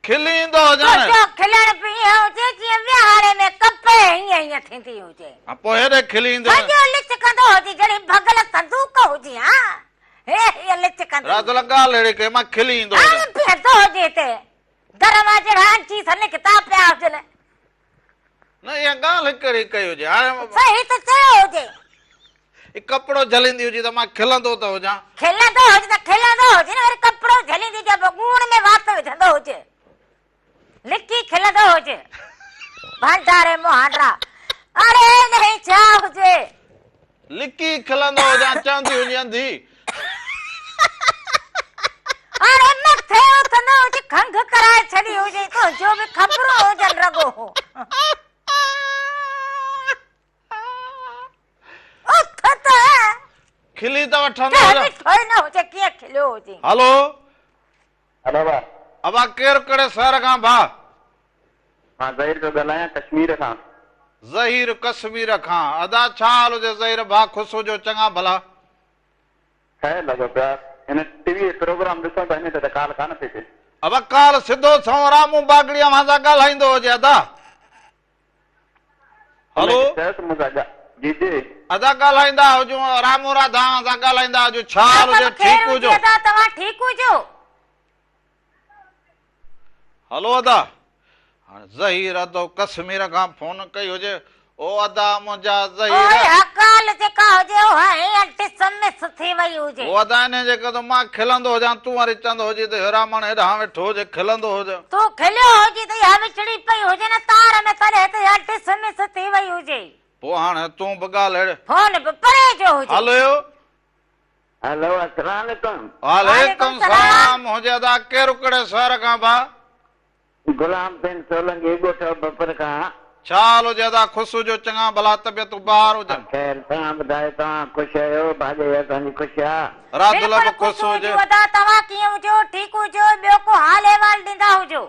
खिली ईंदो हुजां खिलण पीअ हुजे जीअं विहाणे में कपे हीअं थींदी हुजे पोइ हेॾे खिली ईंदो सॼो लिचकंदो हुजे जहिड़ी भगल संदूक हुजे हा हे लिचकंदो रात ॻाल्हि अहिड़ी कई मां खिली ईंदो हुजां बीहंदो हुजे हिते घर मां जहिड़ा अंची सन किताब पिया हुजनि न इहा ॻाल्हि कहिड़ी कई हुजे हाणे सही त चयो हुजे कपिड़ो झलींदी हुजे त मां खिलंदो त हुजां खिलंदो हुजे न वरी कपिड़ो झलींदी जब गूण में वात विझंदो हुजे लिकी खिलंदो हुजे भंडारे मोहांडरा अरे नहीं छा हुजे लिकी खिलंदो हुजां चवंदी हुजे अंधी अरे मथे उथंदो हुजे खंघ कराए छॾी हुजे तो जो बि ख़बरूं हुजनि रगो उथ त खिली त वठंदो हुजे न हुजे कीअं खिलियो हुजे हलो हेलो भाउ अबा केरु कहिड़े शहर खां भाउ मां ज़हीर पियो ॻाल्हायां कश्मीर खां ज़हीर कश्मीर खां अदा छा हाल हुजे ज़हीर भाउ ख़ुशि हुजो चङा भला ठहे लॻो पिया हिन टीवी प्रोग्राम ॾिसो त हिन ते त काल कान पई थिए अब काल सिधो सौ रामू बागड़ीअ मां सां ॻाल्हाईंदो हुजे अदा हलो जी जी अदा ॻाल्हाईंदा हुजूं रामू राधा सां ॻाल्हाईंदा हुजूं छा हाल हुजे ठीकु हुजो तव्हां ठीकु हुजो हलो अदा हाणे ज़हीर अदो कश्मीर खां फोन कई हुजे ओ अदा मुंहिंजा ज़हीर अकाल जेका हुजे उहा टिसम में सुथी वई हुजे ओ अदा इन जे करे मां खिलंदो हुजां तूं वरी चवंदो हुजे त हेरामण हेॾां वेठो हुजे खिलंदो हुजे तूं खिलियो हुजे त इहा विछड़ी पई हुजे न तार में तॾहिं त इहा टिसम में सुथी वई हुजे पोइ हाणे तूं बि ॻाल्हि फोन बि परे जो हुजे हलो हेलो अस्सलाम वालेकुम वालेकुम सलाम हुजे अदा केरु कहिड़े शहर खां भाउ गुलाम बिन सोलंकी ॻोठ बपर खां छा हाल हुजे अदा ख़ुशि हुजो चङा भला तबियतूं ॿार हुजनि ख़ैर तव्हां ॿुधायो तव्हां ख़ुशि आहियो भाॼी तव्हांजी ख़ुशि आहे रात लाइ बि ख़ुशि हुजे तव्हां कीअं हुजो ठीकु हुजो ॿियो को हाल अहिवाल ॾींदा हुजो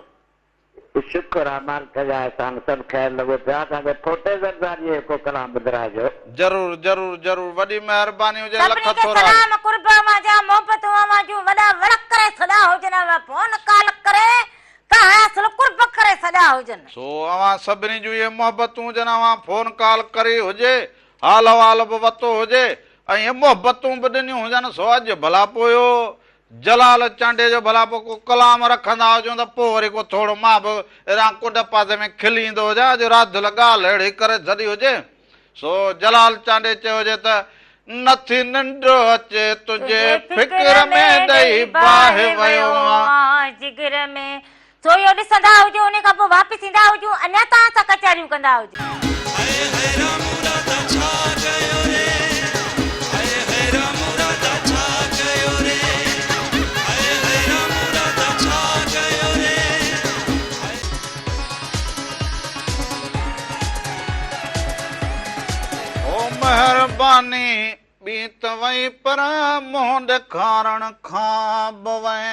शुक्र आहे मालिक जा अहसान सभु ख़ैर लॻो पिया असांखे फोटे ज़रदारीअ को कलाम ॿुधाइजो ज़रूर ज़रूर ज़रूर वॾी महिरबानी हुजे लख थोरा सलाम कुर्बान जा मोहबतूं अवाजूं वॾा वड़क करे सदा हुजनि फोन कॉल करे तव्हां कुर्ब करे सदा हुजनि सो अवां सभिनी जूं इहे मोहबतूं हुजनि अवां फोन कॉल करे हुजे हाल अहवाल बि वरितो हुजे ऐं इहे मोहबतूं बि ॾिनियूं हुजनि सो अॼु भला पोइ जलाल चांडे जो भला पोइ को कलाम रखंदा हुजूं त पोइ वरी को थोरो मां बि अहिड़ा कुंड पासे में खिली ईंदो हुजां अॼु राति ॻाल्हि अहिड़ी करे छॾी हुजे सो जलाल चांडे चयो हुजे त नथी निंड अचे तुंहिंजे फिक्र में ॾेई बाहि वियो जिगर में सो इहो ॾिसंदा हुजो उन खां पोइ वापसि ईंदा हुजो अञा तव्हां सां कचहरियूं कंदा हुजो महिरबानी ॿी त वई पर मुंहुं ॾेखारण खां बवै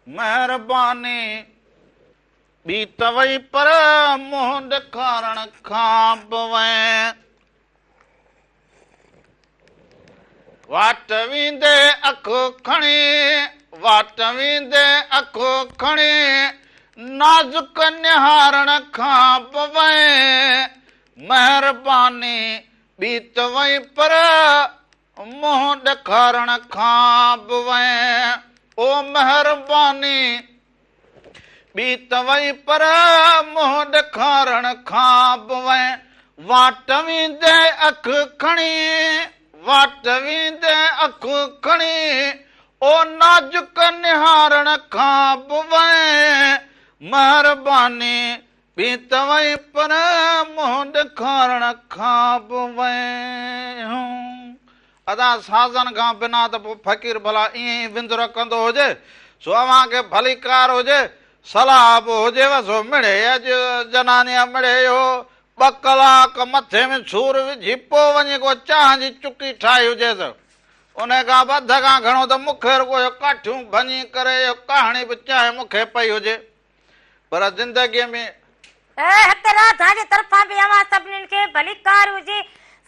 महिरबानी ॿी त वई पर मुंहुं ॾेखारण खां बवै वाट वेंदे अखो खणी वाट वेंदे अखो खणी नाज़ुक निहारण खां बवै महिरबानी ॿी त वई पर मुंहुं ॾेखारण खां बि वै ओ महिरबानी ॿी त वई पर मुंहुं ॾेखारण खां बि वए वाट वेंदे अखि खणी वाट वेंदे अखि खणी ओ नाजुक निहारण खां बि वए महिरबानी ॿी त वई पर मुंहुं ॾेखारण खां बि वए अदा साज़न खां बिना त पोइ फ़क़ीर भला ईअं ई विंदुर कंदो हुजे सो अव्हां खे भली कार हुजे सलाह बि हुजेव सो मिड़े अॼु जनानीअ मिड़े इहो 2 कलाक मथे में सूर विझी पोइ वञी को चांहि जी चुकी ठाही हुजे त उन खां वध खां घणो त मूंखे रुॻो काठियूं भञी करे इहो कहाणी बि चाहे मूंखे पई हुजे पर ज़िंदगीअ में तव्हांजे तरफ़ां बि अव्हां सभिनीनि खे भली कार हुजे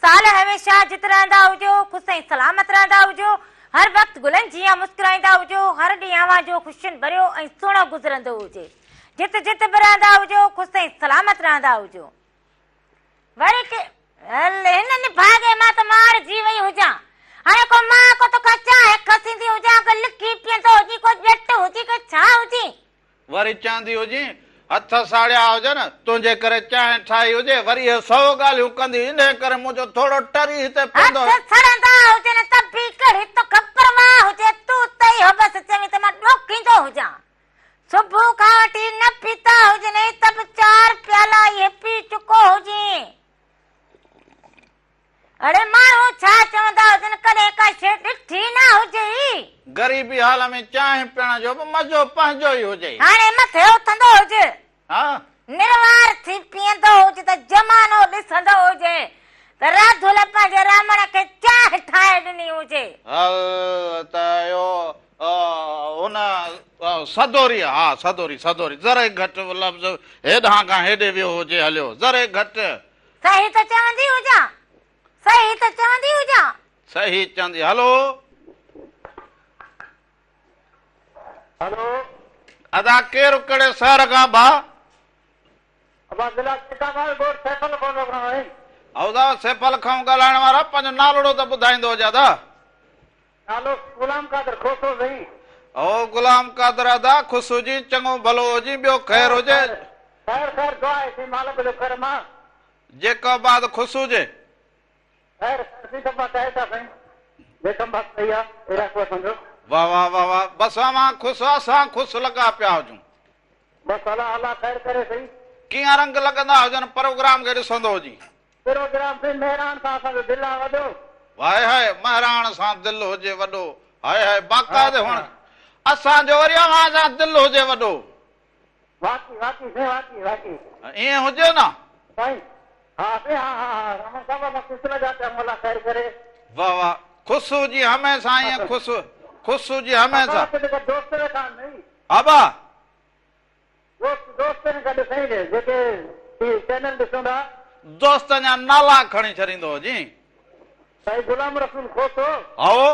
साल हमेशा जित रहंदा हुजो ख़ुशि ऐं सलामत रहंदा हुजो हर वक़्तु गुलनि जीअं मुस्कुराईंदा हुजो हर ॾींहुं अव्हां जो ख़ुशियुनि भरियो ऐं सुहिणो गुज़रंदो हुजे जित जित बि रहंदा हुजो ख़ुशि ऐं सलामत रहंदा हुजो वरी हिन निभागे मां त मार जी वई हुजां हाणे को मां को तोखां चांहि खसींदी हुजां को लिकी पीअंदो हुजी को ॼट हुजी को छा हुजी वरी चवंदी हुजी हथ साड़िया हुजनि तुंहिंजे करे चांहि ठाही हुजे वरी 100 ॻाल्हियूं कंदी इन करे मुंहिंजो थोरो टरी हिते पवंदो सड़ंदा हुजनि त बि कड़ी तो ख़बर मां हुजे तूं त इहो बसि चवीं त मां ॾोकींदो हुजां सुबुह खां वठी न पीता हुजनि त बि 4 प्याला इहे पी चुको हुजे अरे माण्हू छा चवंदा हुजनि कॾहिं का शइ ॾिठी न हुजे ग़रीबी हाल में चांहि पीअण जो बि मज़ो पंहिंजो ई हुजे हाणे मथे उथंदो हुजे हा निर्वार थी पीअंदो हुजे त ज़मानो ॾिसंदो हुजे त राधुल पंहिंजे रामण खे चांहि ठाहे ॾिनी हुजे त इहो हुन सदोरी हा सदोरी सदोरी ज़रे घटि लफ़्ज़ हेॾां खां हेॾे वियो हुजे हलियो ज़रे घटि सही त चवंदी हुजां सही त चवंदी हुजां सही चवंदी हलो हेलो अदा केरु कहिड़े शहर खां भा अब जिला चिटागंग बोर्ड सैफल कोन लॻणो आहे औदा सैफल खां ॻाल्हाइण वारा पंहिंजो नालो त ॿुधाईंदो हुजे अदा नालो गुलाम कादर खोसो सही ओ गुलाम कादर अदा ख़ुशि हुजी चङो भलो हुजी ॿियो ख़ैर हुजे खैर खैर दुआ आहे सी मालिक जो कर मां जेका बात ख़ुशि हुजे खैर सी दफ़ा चाहे था साईं जेकम बात सही आहे अहिड़ा को समझो वाह वाह वाह वाह बसि अवां ख़ुशि असां ख़ुशि लॻा पिया हुजूं बस अल्लाह अल्लाह खैर करे सही कीअं रंग लॻंदा हुजनि प्रोग्राम खे ॾिसंदो हुजी प्रोग्राम से मेहरान सां असांजो दिलि आहे वॾो हाय हाय महिराण सां दिलि हुजे वॾो हाय हाय बाक़ाइदे हुअण असांजो वरी अव्हां सां दिलि हुजे वॾो वाक़ई वाक़ई से वाक़ई वाक़ई ईअं हुजे न साईं हा से हा हा हा रमन साहब मां सिलसिला जा पिया अल्लाह खैर करे वाह वाह ख़ुशि हुजी हमेशा ईअं ख़ुशि हुजी हमेशा दोस्त वेठा नहीं अबा दोस्तनि गॾु साईं जेके चैनल ॾिसूं था दोस्तनि जा नाला खणी छॾींदो हुजी साईं गुलाम रसूल खोसो आओ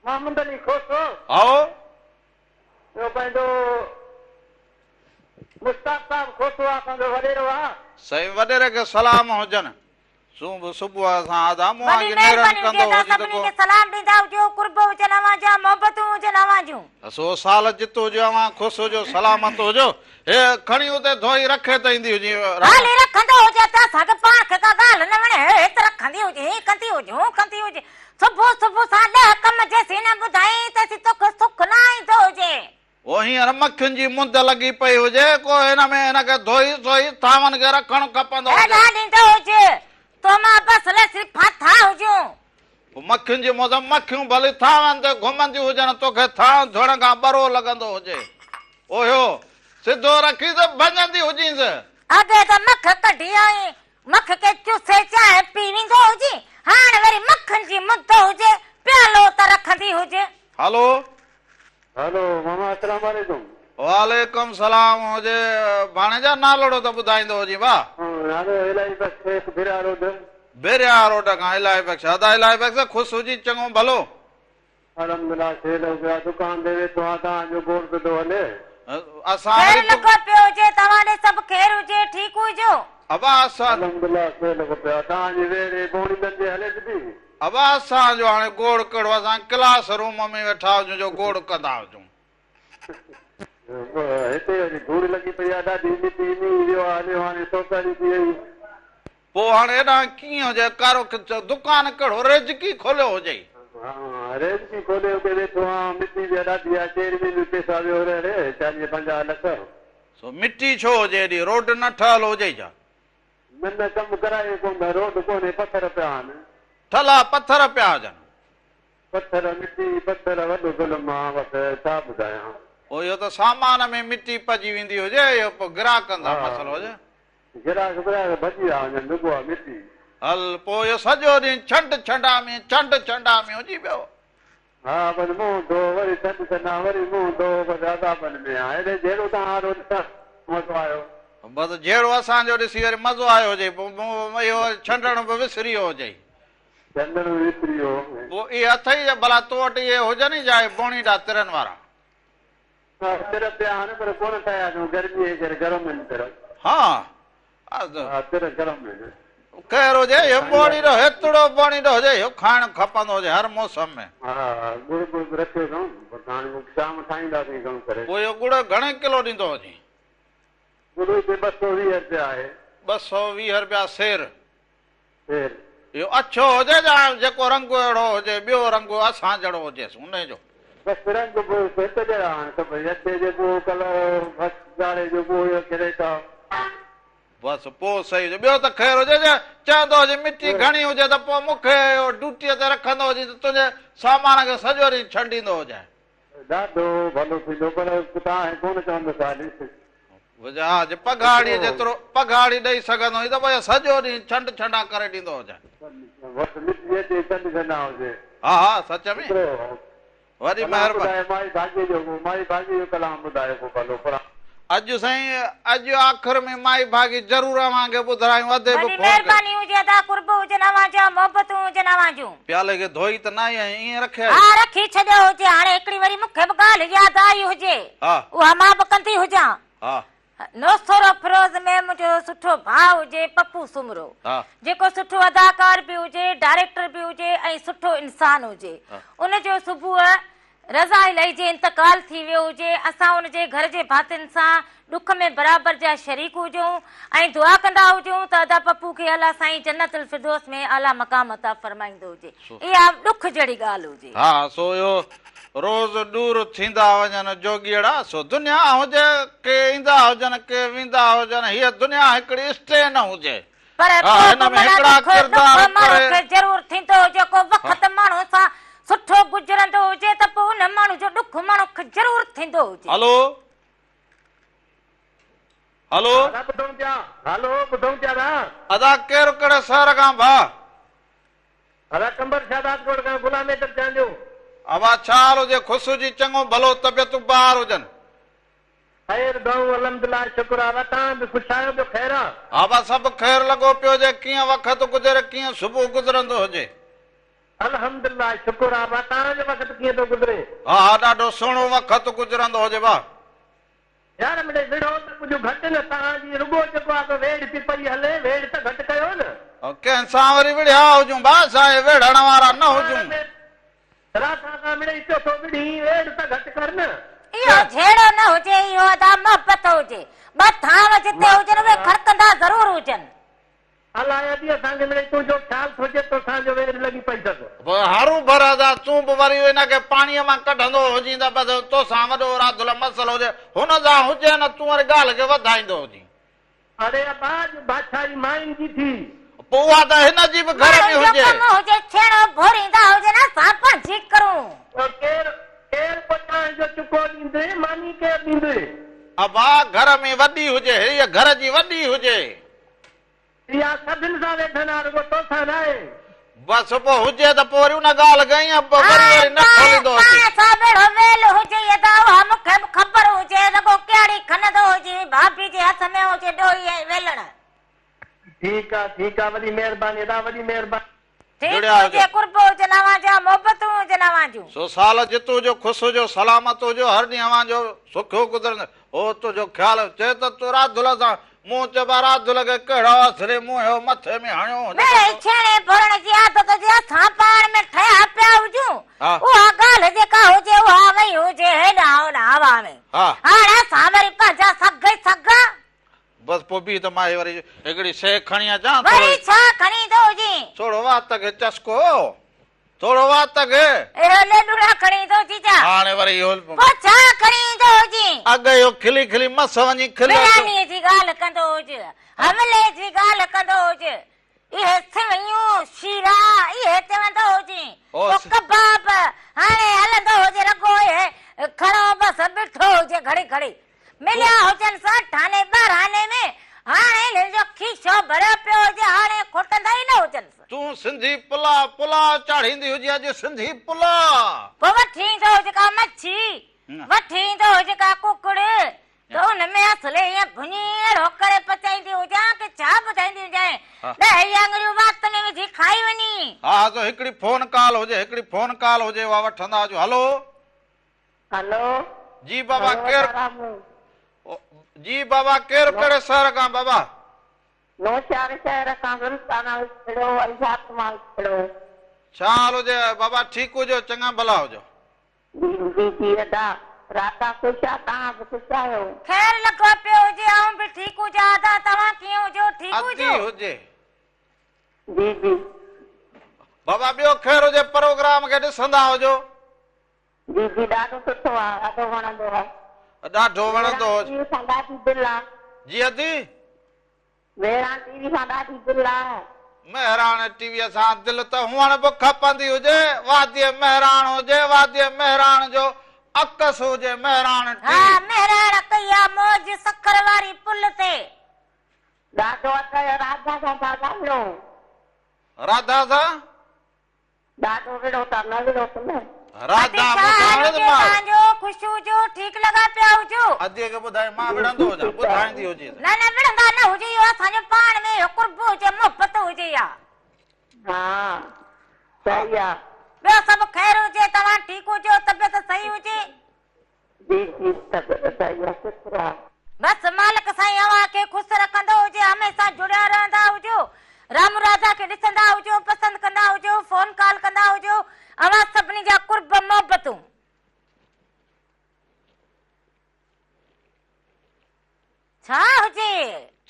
मोहम्मद अली खोसो आओ ॿियो पंहिंजो मुश्ताक साहब खोसो आहे असांजो वॾेरो आहे सही वॾेरे खे सलाम हुजनि सुबुह सां आदा मुंहुं वॾी खे नेरन महिरबानी कंदो हुजे हुजे त त सभिनी खे सलाम ॾींदा हुजो कुर्ब हुजनि अव्हां जा मोहबतूं हुजनि अव्हां जूं सो साल जितो हुजे अव्हां ख़ुशि हुजो सलामत हुजो हे खणी उते धोई रखे त ईंदी हुजे हाली रखंदो हुजे त असांखे पाण खे का ॻाल्हि न वणे हे त रखंदी हुजे हे कंदी हुजे हू कंदी हुजे सुबुह सुबुह सां 10 कम जेसीं न ॿुधाई तेसीं तोखे सुख न ईंदो हुजे ओ हींअर मखियुनि जी मुंद लॻी पई हुजे को हिन में हिनखे धोई धोई थावनि खे रखणु खपंदो हेॾा ॾींदो हुजे तो मां बसि सिर्फ़ फाथा हुजूं मखियुनि जी मुंद मखियूं भली थावनि ते घुमंदियूं हुजनि तोखे थाव धोइण खां बरो लॻंदो हुजे ओहो सिधो रखी त भॼंदी हुजींसि अॻे त मख कढी आई मख खे चुसे चाहे पी वेंदो हुजे हाणे वरी मखनि जी मुंद हुजे प्यालो त रखंदी हुजे हलो हेलो मामा अस्सलाम वालेकुम वालेकुम सलाम हुजे भाणेजा नालोड़ो त ॿुधाईंदो हुजे वाह नालो इलाही बस शेख बिरा रोड बेरिया रोड खां इलाही बख़्श अदा इलाही बख़्श ख़ुशि हुजी चङो भलो अलहमदुलिल्लाह सेल हो गया दुकान दे वे तो आता जो गोड़ पे तो हले असां खैर लॻो पियो हुजे तव्हां ॾे सभु ख़ैर हुजे ठीकु हुजो अबा असां अलहमदुलिल्लाह सेल हो गया तव्हांजी वेरे बोड़ी दंजे हले थी अबा असांजो हाणे गोड़ कहिड़ो असां क्लास रूम में वेठा हुजूं जो गोड़ कंदा हुजूं हिते वरी धूड़ लॻी पई आहे ॾाढी मिटी मींहुं वियो आहे हलियो हाणे सोसाइटी थी वई पोइ हाणे हेॾां कीअं हुजे कारो दुकान कहिड़ो रेजकी खोलियो हुजे हा रेजकी खोले हुते वेठो आहियां मिटी बि ॾाढी आहे चेर में बि पैसा वियो रे 40-50 लख सो मिटी छो हुजे हेॾी रोड न ठहियल हुजे छा न कमु कराए कोन रोड कोन्हे पथर पिया आहिनि ठला पथर पिया हुजनि पथर मिटी पथर वॾो ज़ुल्म आहे बसि छा ॿुधायां पोइ इहो त सामान में मिटी पइजी वेंदी हुजे इहो पोइ ग्राहकनि सां मसइलो हुजे ग्राहक भॼी विया वञनि रुॻो आहे मिटी हल पोइ इहो सॼो ॾींहुं छंड छंडा में हुजी पियो हा भले मुंहुं धो वरी छंड छंडा वरी मुंहुं धो बसि अदाबनि में आहे हेॾे जहिड़ो तव्हां मज़ो आयो बसि जहिड़ो असांजो ॾिसी वरी मज़ो आयो हुजे पोइ इहो छंडण बि विसरी वियो हुजे छंडण विसरी वियो पोइ इहे अथई भला तो वटि इहे हुजनि जाए बोणीडा तिरनि वारा तिर पिया आहिनि पर कोन ठाहिया अथऊं गर्मीअ जे करे गरम आहिनि तिर हा तिर गरम आहिनि खैर हुजे इहो बोणीडो हेतिरो बोणीडो हुजे इहो खाइणु खपंदो हुजे हर मौसम में हा गुड़ रखियो अथऊं हाणे शाम ठाहींदासीं घणो करे पोइ इहो गुड़ घणे किलो ॾींदो हुजे गुड़ हिते 220 रुपया आहे 220 रुपया सेर फेर इहो अछो हुजे या जेको रंग अहिड़ो हुजे ॿियो रंग असां जहिड़ो हुजेसि उनजो बसि रंग हिते जहिड़ा हाणे सभई अछे जेको कलर ॻाढ़े जेको इहो करे था बसि पोइ सही हुजे ॿियो त ख़ैर हुजे चवंदो हुजे मिटी घणी हुजे त पोइ मूंखे ड्यूटीअ ते रखंदो हुजे त तुंहिंजे सामान खे सॼो ॾींहुं छंडींदो हुजे ॾाढो भलो थींदो पर तव्हां कोन चवंदो हा जे पघाड़ीअ जेतिरो पघाड़ी ॾेई सघंदो हुई त पोइ सॼो ॾींहुं छंड छंडा करे ॾींदो हुजे हा हा सच में वरी महिरबानी अॼु साईं अॼु आख़िर में माई भागी ज़रूर अवांखे ॿुधायूं अधे महिरबानी हुजे अदा कुर्ब हुजनि अवां जा मोहबतूं हुजनि अवां जूं प्याले खे धोई त न आई ईअं रखिया हा रखी छॾियो हुजे हाणे हिकिड़ी वरी मूंखे बि ॻाल्हि यादि आई हुजे हा उहा मां बि कंदी हुजां हा नोसोरो फिरोज़ में मुंहिंजो सुठो भाउ हुजे पप्पू सुमरो जेको सुठो अदाकार बि हुजे डायरेक्टर बि हुजे ऐं सुठो इंसान हुजे उनजो सुबुह रज़ा इलाही जे इंतकाल थी वियो हुजे असां उनजे घर जे भातियुनि सां ॾुख में बराबरि जा शरीक हुजूं ऐं दुआ कंदा हुजूं त अदा पप्पू खे अल्लाह साईं जन्नतुल फिरदौस में आला मक़ाम अता फरमाईंदो हुजे इहा ॾुख जहिड़ी ॻाल्हि हुजे हा सो इहो रोज़ दूर थींदा वञनि जोगीअड़ा सो दुनिया हुजे के ईंदा हुजनि के वेंदा हुजनि हीअ दुनिया हिकिड़ी स्टे न हुजे पर ज़रूर थींदो जेको वक़्त माण्हू सां सुठो गुज़रंदो हुजे त पोइ हुन माण्हू जो ॾुख माण्हू खे ज़रूर थींदो हुजे हलो हलो अदा केरु कहिड़े शहर खां भाउ अबा छा हाल हुजे ख़ुशि हुजे चङो भलो तबियतूं ॿार हुजनि हा बा सभु ख़ैर लॻो पियो हुजे कीअं वक़्त गुज़रे कीअं सुबुह गुज़रंदो हुजे अल्हम्दुलिल्लाह शुक्र आहे तव्हांजो वक़्त कीअं थो गुज़रे हा हा ॾाढो सुहिणो वक़्त गुज़रंदो हुजे भाउ यार मिड़े विड़ो त कुझु घटि न तव्हांजी रुॻो जेको आहे वेड़ थी पई हले वेड़ त घटि कयो न कंहिंसां वरी विड़िया हुजूं भाउ असां वेड़ण वारा न हुजूं वेड़ त घटि कर न इहो झेड़ो न हुजे इहो अदा मोहबत हुजे ॿ थांव जिते हुजनि उहे खड़कंदा ज़रूर हुजनि हरू भरदा तूं बि वरी हिनखे पाणीअ मां कढंदो हुजे त बसि तोसां वॾो राधुल मसलो हुजे हुन सां हुजे न तूं वरी ॻाल्हि खे वधाईंदो हुजे अरे बादशाही माइन जी थी पोइ उहा त हिन जी बि घर में हुजे छेड़ो भोरींदा हुजे न असां पंहिंजी करूं चुको ॾींदे मानी केरु ॾींदे अबा घर में वॾी हुजे हीअ घर जी वॾी हुजे इहा सभिनि सां वेठा रुॻो तोसां न आहे बसि पोइ हुजे त पोइ वरी उन ॻाल्हि कई वरी न खोलींदो हुजे मूंखे बि ख़बर हुजे रुॻो कहिड़ी खणंदो हुजे भाभी जे हथ में हुजे ॾोही ऐं वेलण ठीकु आहे वॾी महिरबानी अदा वॾी महिरबानी सो साल जित हुजो ख़ुशि हुजो सलामत हुजो हर ॾींहुं अवां जो सुखो गुज़रंदो हो तुंहिंजो ख़्यालु चए त तूं राधुल सां मुंह च बारात लगे कहिड़ो असरे मुंह मथे में हणियो मेरे छेणे भरण जी आदत जे असां पाण में ठया पिया हुजूं उहा ॻाल्हि जेका हुजे उहा वई हुजे हेॾां होॾां हवा में हाणे असां वरी पंहिंजा सग ई सगा बस पोइ बि त मां वरी हिकिड़ी शइ खणी अचां वरी छा खणी थो हुजे थोरो वात खे चस्को थोरो वात खे एहो लेडुड़ा खणी थो जीजा हाणे वरी इहो पोइ छा खणी थो हुजे अॻ इहो खिली खिली मस वञी खिली बिरयानीअ जी ॻाल्हि कंदो हुजे हमले जी ॻाल्हि कंदो हुजे इहे सिवइयूं शीरा इहे चवंदो हुजे पोइ कबाब हाणे हलंदो हुजे रगो इहे खड़ो बसि बीठो हुजे घड़ी घड़ी मिलिया हुजनि सठ आने ॿारहाने में हाणे हिन जो खीसो भरियो पियो हुजे हाणे खुटंदा ई न हुजनि तूं सिंधी पुलाव चाढ़ींदी हुजे अॼु सिंधी पुलाव पोइ वठी ईंदो हुजे का मच्छी वठी ईंदो हुजे का कुकड़ त हुनमें असले ईअं भुञी अहिड़ो करे पचाईंदी हुजां की छा ॿुधाईंदी हुजां ॾह आङुरियूं वात में विझी खाई वञी हा त हिकिड़ी फोन कॉल हुजे उहा वठंदा हुजो हलो हेलो जी बाबा केरु जी बाबा केरु कहिड़े शहर खां बाबा नौशहर शहर खां गुलिस्तान छड़ो अल्फात माल छड़ो छा हाल हुजे बाबा ठीकु हुजो चङा भला हुजो जी जी अदा राता खुश आहे तव्हां बि खुश आहियो ख़ैर लॻो पियो हुजे ऐं बि ठीकु हुजां अदा तव्हां कीअं हुजो ठीकु हुजे जी जी बाबा ॿियो ख़ैर हुजे प्रोग्राम खे ॾिसंदा हुजो जी जी ॾाढो सुठो आहे ॾाढो वणंदो आहे ॾाढो वणंदो टीवी सां ॾाढी दिलि आहे जी अदी मेहरान टीवी सां ॾाढी दिलि आहे मेहरान टीवीअ सां दिलि त हुअण बि खपंदी हुजे वादीअ मेहरान हुजे वादीअ मेहरान जो अकस हुजे मेहरान हा मेहरान कई आहे मौज सखर वारी पुल ते ॾाढो अथव राधा सां था ॻाल्हियो राधा सां ॾाढो विड़ो था न विड़ो न राधा तव्हांजो ख़ुशि हुजो ठीकु लॻा पिया हुजो अधीअ खे ॿुधाए मां विढ़ंदो हुजां ॿुधाईंदी हुजे न न विढ़ंदा न हुजे इहो असांजो पाण में कुर्ब हुजे मोहबत हुजे या हा सही आहे ॿियो सभु ख़ैर हुजे तव्हां ठीकु हुजो तबियत सही हुजे जी जी तबियत सही आहे शुक्र आहे बसि मालिक साईं अव्हां खे ख़ुशि रखंदो हुजे हमेशा जुड़िया रहंदा हुजो राम राधा खे ॾिसंदा हुजो पसंदि कंदा हुजो फोन कॉल कंदा हुजो अव्हां सभिनी जा कुर्ब मोहबतूं छा हुजे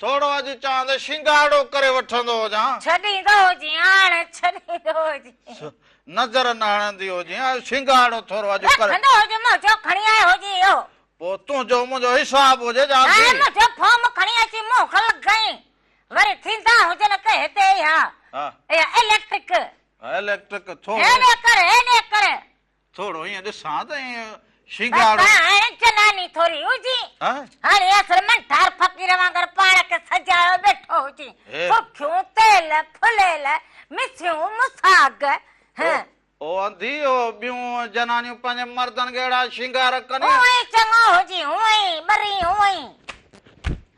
थोरो अॼु चवां त शिंगाड़ो करे वठंदो हुजां छॾींदो हुजे हाणे छॾींदो हुजे नज़र न हणंदी हुजे शिंगाड़ो थोरो अॼु करे हुजे मुंहिंजो खणी आयो हुजे इहो पोइ तुंहिंजो मुंहिंजो हिसाब हुजे मुंहिंजो फॉर्म खणी अची मूं खे लॻाई वरी थींदा हुजनि के हिते इलेक्ट्रिक थोरो ईअं ॾिसां त शिंगाड़ो जनानी थोरी हुजे हाणे असर में ठार फ़कीर वांगुरु पाण खे सजायो वेठो हुजे बुखियूं तेल फुलेल मिसियूं मुसाग ओ अंधी ओ ॿियूं जनानियूं पंहिंजे मर्दनि खे अहिड़ा शिंगार कनि चङो हुजे हुअई बरी हुअई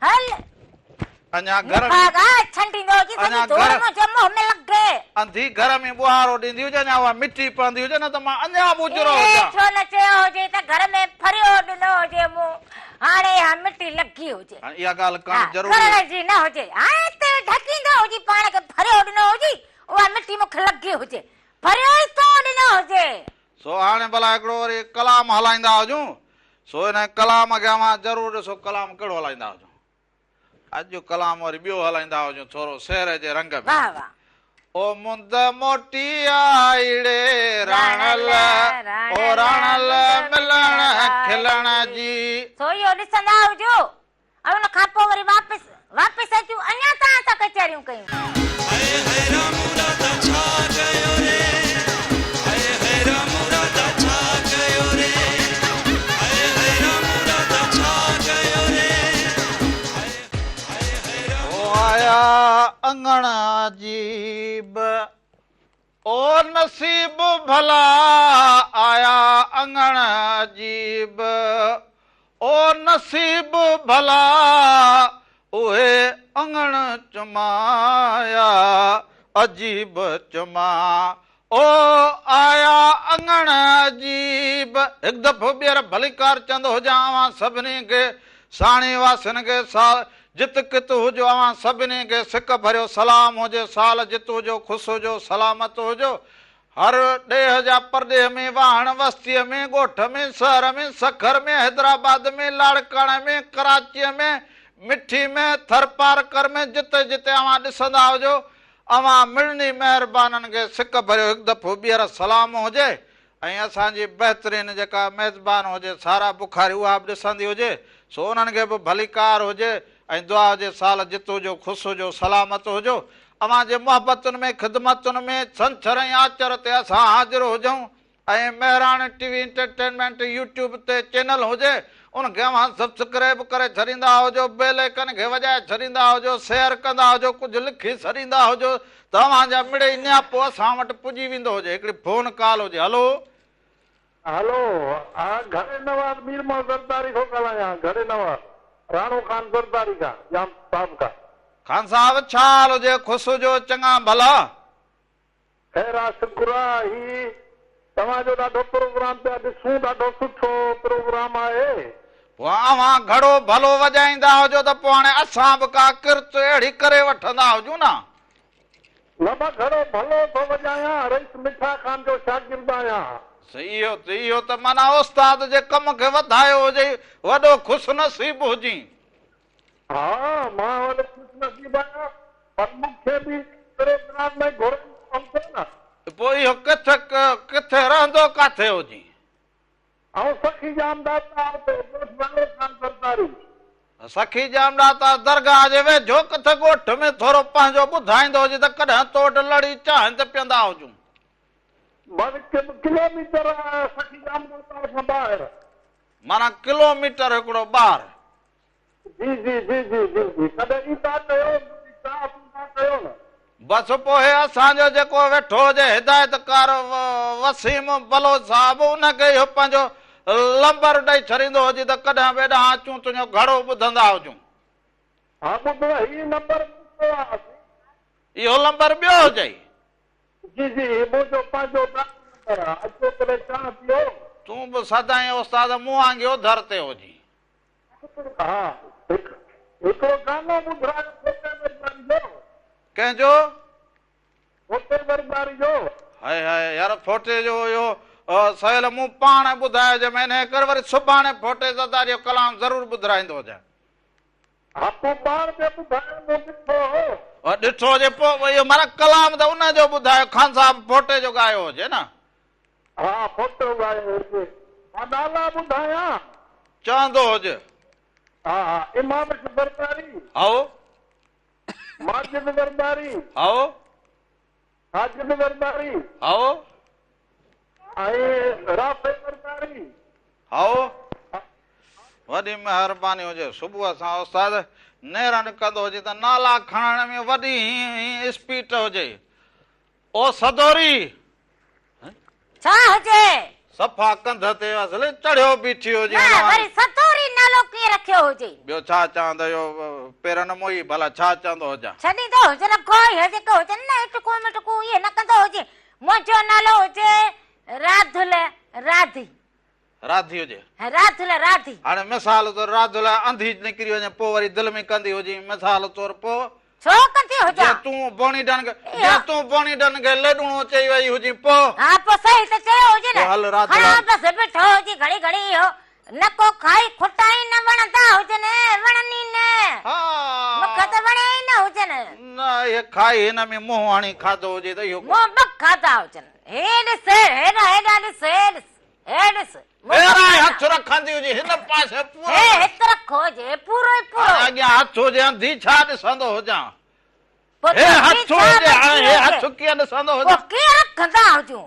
हल अञा घर अंधी घर में ॿुहारो ॾींदी हुजे अञा उहा मिटी पवंदी हुजे न त मां अञा ॿुजरो छो न चयो हुजे त घर में फरियो ॾिनो हुजे मूं हाणे इहा मिटी लॻी हुजे इहा ॻाल्हि करणु ज़रूरी जी न हुजे हाणे ते ढकींदो हुजे पाण खे फरियो ॾिनो हुजे उहा मिटी मूंखे लॻी हुजे फरियो ई तो ॾिनो हुजे सो हाणे भला हिकिड़ो वरी कलाम हलाईंदा हुजूं सो हिन कलाम खे अवां ज़रूरु ॾिसो कलाम कहिड़ो हलाईंदा हुजूं अॼु कलाम वरी ॿियो हलाईंदा हुजूं थोरो शहर जे रंग में वाह वाह ओ मुंद मोटी आईड़े राणल ओ राणल मिलण खिलण जी सो इहो ॾिसंदा हुजो ऐं उन खां पोइ वरी वापसि अचूं अञा तव्हां सां कचहरियूं कयूं अंगण अजीब ओ नसीब भला आया अंगण अजीब ओ नसीब भला उहे अंगण चुमाया अजीब चुमा ओ आया अंगण अजीब हिकु दफ़ो ॿीहर भलीकार चंद हुजां सभिनी खे साणी वासन खे जित कित हुजो अवां सभिनी खे सिक भरियो सलाम हुजे साल जित हुजो ख़ुशि हुजो सलामत हुजो हर ॾेह जा परॾेह में वाहण वस्तीअ में ॻोठ में शहर में सखर में हैदराबाद में लाड़काणे में कराचीअ में मिठी में थरपारकर में जिते जिते अवां ॾिसंदा हुजो अवां मिड़नी महिरबाननि खे सिक भरियो हिकु दफ़ो ॿीहर सलाम हुजे ऐं असांजी बहितरीन जेका मेज़बान हुजे सारा बुखारी उहा बि ॾिसंदी हुजे सो उन्हनि खे बि भलीकार हुजे ऐं दुआ हुजे साल जित हुजो ख़ुशि हुजो सलामत हुजो अवां जे मोहबतुनि में ख़िदमतुनि में छंछर ऐं आचर ते असां हाज़िर हुजूं ऐं महिराण टीवी एंटरटेनमेंट यूट्यूब ते चैनल हुजे उनखे अवां सब्सक्राइब करे छॾींदा हुजो बेल आइकन खे वॼाए छॾींदा हुजो शेयर कंदा हुजो कुझु लिखी छॾींदा हुजो तव्हांजा मिड़े ईंदा पोइ असां वटि पुॼी वेंदो हुजे हिकिड़ी फोन कॉल हुजे हलो हेलो हा घणे नवाज़ मीर मोहम्मद ज़रदारी थो ॻाल्हायां घणे नवाज़ राणो खान ज़रदारी खां जाम साहब खां खान साहब छा हाल हुजे ख़ुशि हुजो चङा भला ख़ैर आहे शुक्र आहे ही तव्हांजो ॾाढो प्रोग्राम पिया ॾिसूं ॾाढो सुठो प्रोग्राम आहे पोइ अवां घणो भलो वॼाईंदा हुजो त पोइ हाणे असां बि का किरत अहिड़ी करे वठंदा हुजूं न न मां घणो भलो थो वॼायां रईस मिठा खान जो शागिर्द आहियां इहो त माना उस्ताद जे कम खे वधायो हुजे वॾो ख़ुशि नसीब हुजी हा मां वॾो ख़ुशि नसीब आहियां पर मूंखे बि प्रोग्राम में घुरंदो न पोइ इहो किथे रहंदो किथे हुजी ऐं सखी जामदार खान ज़रदारी सखी जामदाता दरगाह जे वेझो किथे ॻोठ में थोरो पंहिंजो ॿुधाईंदो हुजे त कॾहिं तोड़ लड़ी चांहि ते पीअंदा हुजूं किलोमीटर सखी जामदाता खां ॿाहिरि माना किलोमीटर हिकिड़ो ॿाहिरि जी जी जी जी जी जी कॾहिं ईंदा कयो न बसि पोइ असांजो जेको वेठो हुजे हिदायतकार वसीम बलोच साहिब उनखे इहो पंहिंजो लंबर ॾेई छॾींदो हुजे त कॾहिं वेॾां अचूं तुंहिंजो घणो ॿुधंदा हुजूं हा ॿुधो हीउ नंबर इहो लंबर ॿियो हुजे जी जी मुंहिंजो पंहिंजो नंबर आहे अचो करे चवां पियो तूं बि सदाईं उस्ताद मूं वांगुरु दर ते हुजी हा हिकिड़ो गानो ॿुधायो कंहिंजो ज़रदारी जो हाय हाय यार फोटे जो इहो सहेल मूं पाण ॿुधायो जे मैंने कर वरी सुभाणे फोटे ज़रदारी जो कलाम ज़रूरु ॿुधाईंदो हुजे हा पोइ पाण ते ॿुधायो ॾिठो हुजे पोइ इहो माना कलाम त उनजो ॿुधायो खान साहब फोटे जो ॻायो हुजे न हा फोटो ॻायो हुजे मां नाला ॿुधायां चवंदो हुजे हा हा इमाम ज़रदारी आओ माजिद ज़रदारी आओ साजिद ज़रदारी आओ ऐं राफ़े ज़रदारी आओ वॾी महिरबानी हुजे सुबुह सां उस्ताद नेरनि कंदो हुजे त नाला खणण में वॾी स्पीड हुजे ओ सदोरी छा हुजे सफ़ा कंध ते असले चढ़ियो बीठी हुजे न वरी सतोरी नालो कीअं रखियो हुजे ॿियो छा चवंदो इहो पेरनि मोई भला छा चवंदो हुजां छॾींदो हुजे न कोई हुजे को हुजे न टुकू में टुकू इहे न कंदो हुजे मुंहिंजो नालो हुजे राधुल राधी राधी हुजे राधुल राधी हाणे मिसाल तौर राधुल अंधी निकिरी वञे पोइ वरी दिलि में कंदी हुजे मिसाल तौर पोइ छो कंदी हुजे तूं बोणी डन खे लॾूणो चई वई हुजी पोइ हा पोइ सही त चयो हुजे न हल राधुल हा बसि बीठो हुजे घड़ी घड़ी इहो न को खाई खुटाई न वणंदा हुजनि वणनी न मूंखे त वणे ई न हुजनि न इहे खाई हिन में मुंहुं हणी खाधो हुजे त इहो मुंहुं ब खाधा हुजनि हे ॾिस हेॾा हेॾा ॾिस हे ॾिस हथ रखंदी हुजे हिन पासे हित रखो हुजे पूरो ई पूरो अॻियां हथ हुजे अंधी छा ॾिसंदो हुजां पोइ हथ हुजे हाणे हथ कीअं ॾिसंदो हुजां कीअं रखंदा हुजूं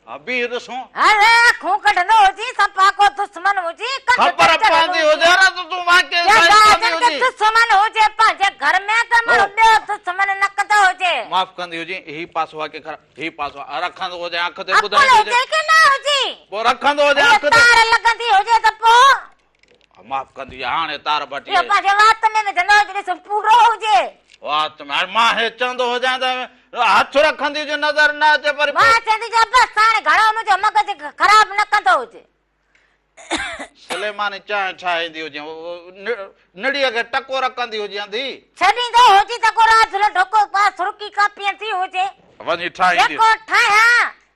बी ॾिसूं अरे खूं कढंदो हुजी सफ़ा को दुश्मन हुजी ख़बर पवंदी हुजे न त तूं वाक़ई दुश्मन हुजे पंहिंजे घर में त माण्हू ॿियो दुश्मन न कंदो हुजे माफ़ कंदी हुजे ही पासो आहे के ही पासो रखंदो हुजे अख ते ॿुधाईंदो हुजे कि न हुजे पोइ रखंदो हुजे अख ते तार लॻंदी हुजे त पोइ माफ़ कंदी हाणे तार बटी इहो पंहिंजे वात में विझंदो हुजे ॾिस पूरो हुजे वात में मां हे चवंदो हुजां त हथ रखंदी हुजे नज़र न अचे पर मां चवंदी जा बसि हाणे घणो मुंहिंजो मगज़ ख़राब न कंदो हुजे सलेमानी चांहि ठाहींदी हुजे निड़ीअ खे टको रखंदी हुजंदी छॾींदो हुजे त को रात जो ढोको पास रुकी कापी थी हुजे वञी ठाहींदी जेको ठाहियां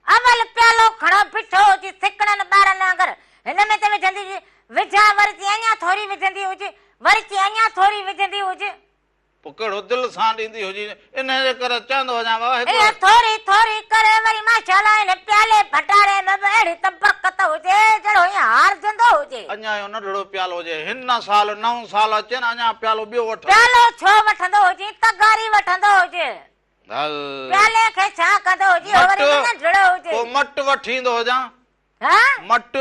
अवल प्यालो खणो बिठो हुजे सिकड़नि ॿारनि वांगुरु हिन में त विझंदी विझां वरी अञा थोरी विझंदी हुजे वरी अञा थोरी विझंदी हुजे पोइ कहिड़ो दिलि सां ॾींदी हुजे इन जे करे चवंदो वञा थोरी थोरी करे वरी माशाल्लाह हिन प्याले भटारे में अहिड़ी त बरकत हुजे जहिड़ो ईअं हारजंदो हुजे अञा जो नंढड़ो प्यालो हुजे हिन साल 9 साल अचे न अञा प्यालो ॿियो वठ प्यालो छो वठंदो हुजे तगारी वठंदो हुजे प्याले खे छा कंदो हुजे वरी नंढड़ो हुजे पोइ मट वठी ईंदो हुजां मट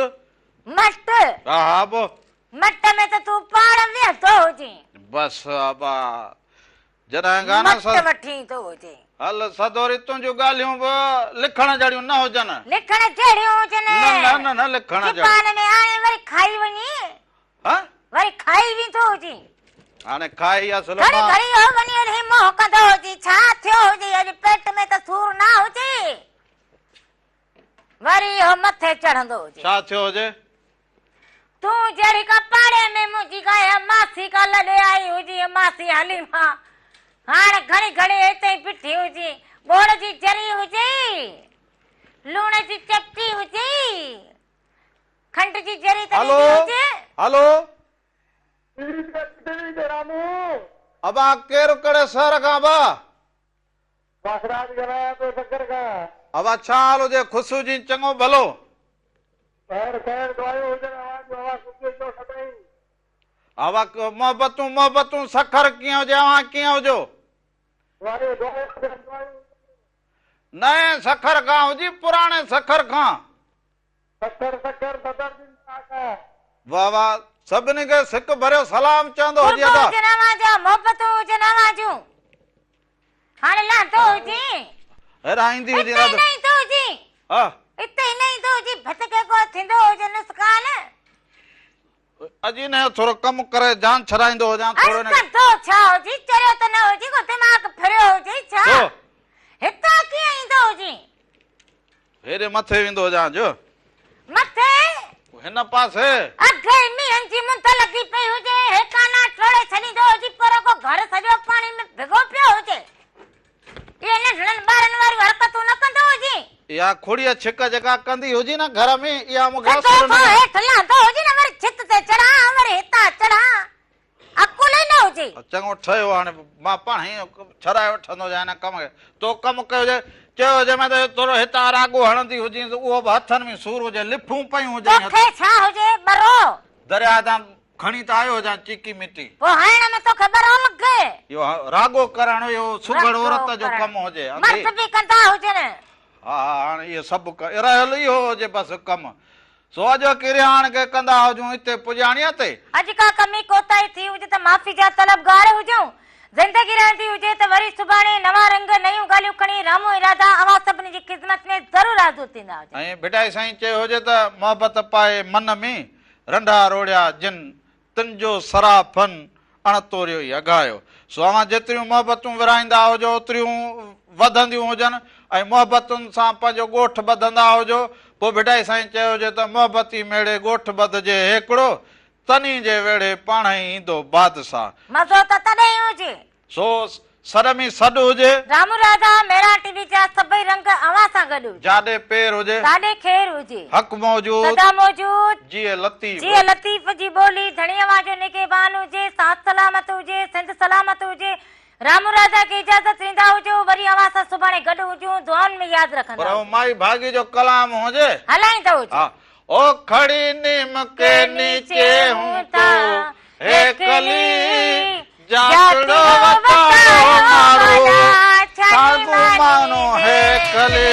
मट हा पोइ मट में त तूं पाण वेहंदो हुजे बस अबा जॾहिं गाना वठी ईंदो हुजे हल सदोरी तुंहिंजूं ॻाल्हियूं बि लिखण जहिड़ियूं न हुजनि लिखण जहिड़ियूं हुजनि न लिखण जहिड़ियूं पाण में हाणे वरी खाई वञी वरी खाई वेंदो हुजे हाणे खाई असुल घड़ी घड़ी हो वञी अहिड़ी मोह कंदो हुजे छा थियो हुजे अॼु पेट में त सूर न हुजे वरी हो मथे चढ़ंदो हुजे छा थियो हुजे तूं जहिड़ी का पाड़े में मुंहिंजी गाय मासी का लॾे आई हुजे मासी हली मां हाणे घड़ी घड़ी हिते ई बीठी हुजे ॻोड़ जी जरी हुजे लूण जी चपटी हुजे खंड जी जरी तरी हुजे हलो रामू अबा केरु कड़े सर खां बा वासराज ॻाल्हायां थो शक्कर खां अबा छा हाल हुजे खुशू जी चङो भलो खैर खैर दवायूं हुजनि आवाज़ सुठी थो सदाई अबा मोहबतूं सखर कीअं हुजे अवां कीअं हुजो नए सखर खां हुजी पुराणे सखर खां वाह वाह सभिनी खे सिक भरियो सलाम चवंदो हुजे मोहबतूं हुजनि आवाजूं हाणे लांदो हुजे हेरा ईंदी हुजे हा इते ई नहीं तो जी भटके को थिंदो हुजे नुस्कान अजी ने थोरो कम करे जान छराइंदो हो जा थोरो ने तो छा होजी चरियो त न होजी को दिमाग फिरियो होजी छा हिता की ईंदो होजी हेरे मथे विंदो जा जो मथे हिन पासे अगे मीहन जी मुंत लगी पई हुजे हेकाना थोड़े छनीदो होजी पर को घर सजो पानी में भिगो पियो होजे ये नढन बारन वारी हरकतू न कंदो होजी या खोड़िया छिक जका कंदी होजी ना घर में या मुगा सुन तो हेठ लांदो होजी ना वरी छित ते चढ़ा वरी हिता चढ़ा अकुले न होजी चंगो ठयो हाने मां पाणी छराए वठंदो जा ना कम तो कम कयो जे चयो जे मैं तोरो हिता रागो हणंदी होजी वो हथन में सूर होजे लिफू पई होजे तोखे छा होजे बरो दरिया दा खणी त आयो जा चिकी मिट्टी वो हाण में तो खबर लगे यो रागो करण यो सुगड़ औरत जो कम होजे मर्द भी कंदा होजे ने हां ये सब रहल ही हो जे बस कम सोजो किरयान के कंदा होजू इते पुजाणिया ते अज का कमी कोताई थी हुजे त माफी जा तलबगार हुजो जिंदगी रहंदी हुजे त वरी सुभाणे नवा रंग नयूं गालियूं खणी रामो इरादा अवा सभिनी जी खिदमत में जरूर हाज़िर थींदा ऐं बिटाई साईं चयो हुजे त मोहब्बत पाए मन में रंढा रोड़िया जिन तिन जो सराफन अणतोरियो ई अघायो सो अवां जेतिरियूं मोहबतूं विराईंदा हुजो ओतिरियूं वधंदियूं हुजनि ऐं मोहबतुनि सां पंहिंजो ॻोठ ॿधंदा हुजो पोइ बिटाई साईं चयो हुजे त मोहबती मेड़े ॻोठ ॿधजे हिकिड़ो तनी जे वेड़े पाण ई ईंदो बादशाह मज़ो त तॾहिं हुजे सो सर में सॾु हुजे रामू राधा मेरा टीवी जा सभई रंग अवां सां गॾु जाॾे पेर हुजे साॾे खेर हुजे हक़ मौजूद सदा मौजूद जीअ लतीफ़ जी बोली धणीअ जो निगहबान हुजे साथ सलामत हुजे सिंध सलामत हुजे रामू राधा की इजाजत ॾींदा हुजो वरी अवां सां सुभाणे गॾु हुजूं दुआउनि में यादि रखंदा पर माई भागी जो कलाम हुजे हलाईंदा हुजे ओ खड़ी नीम के नीचे हूं तो हे कली जातड़ो वतारो मारो साधु मानो है कली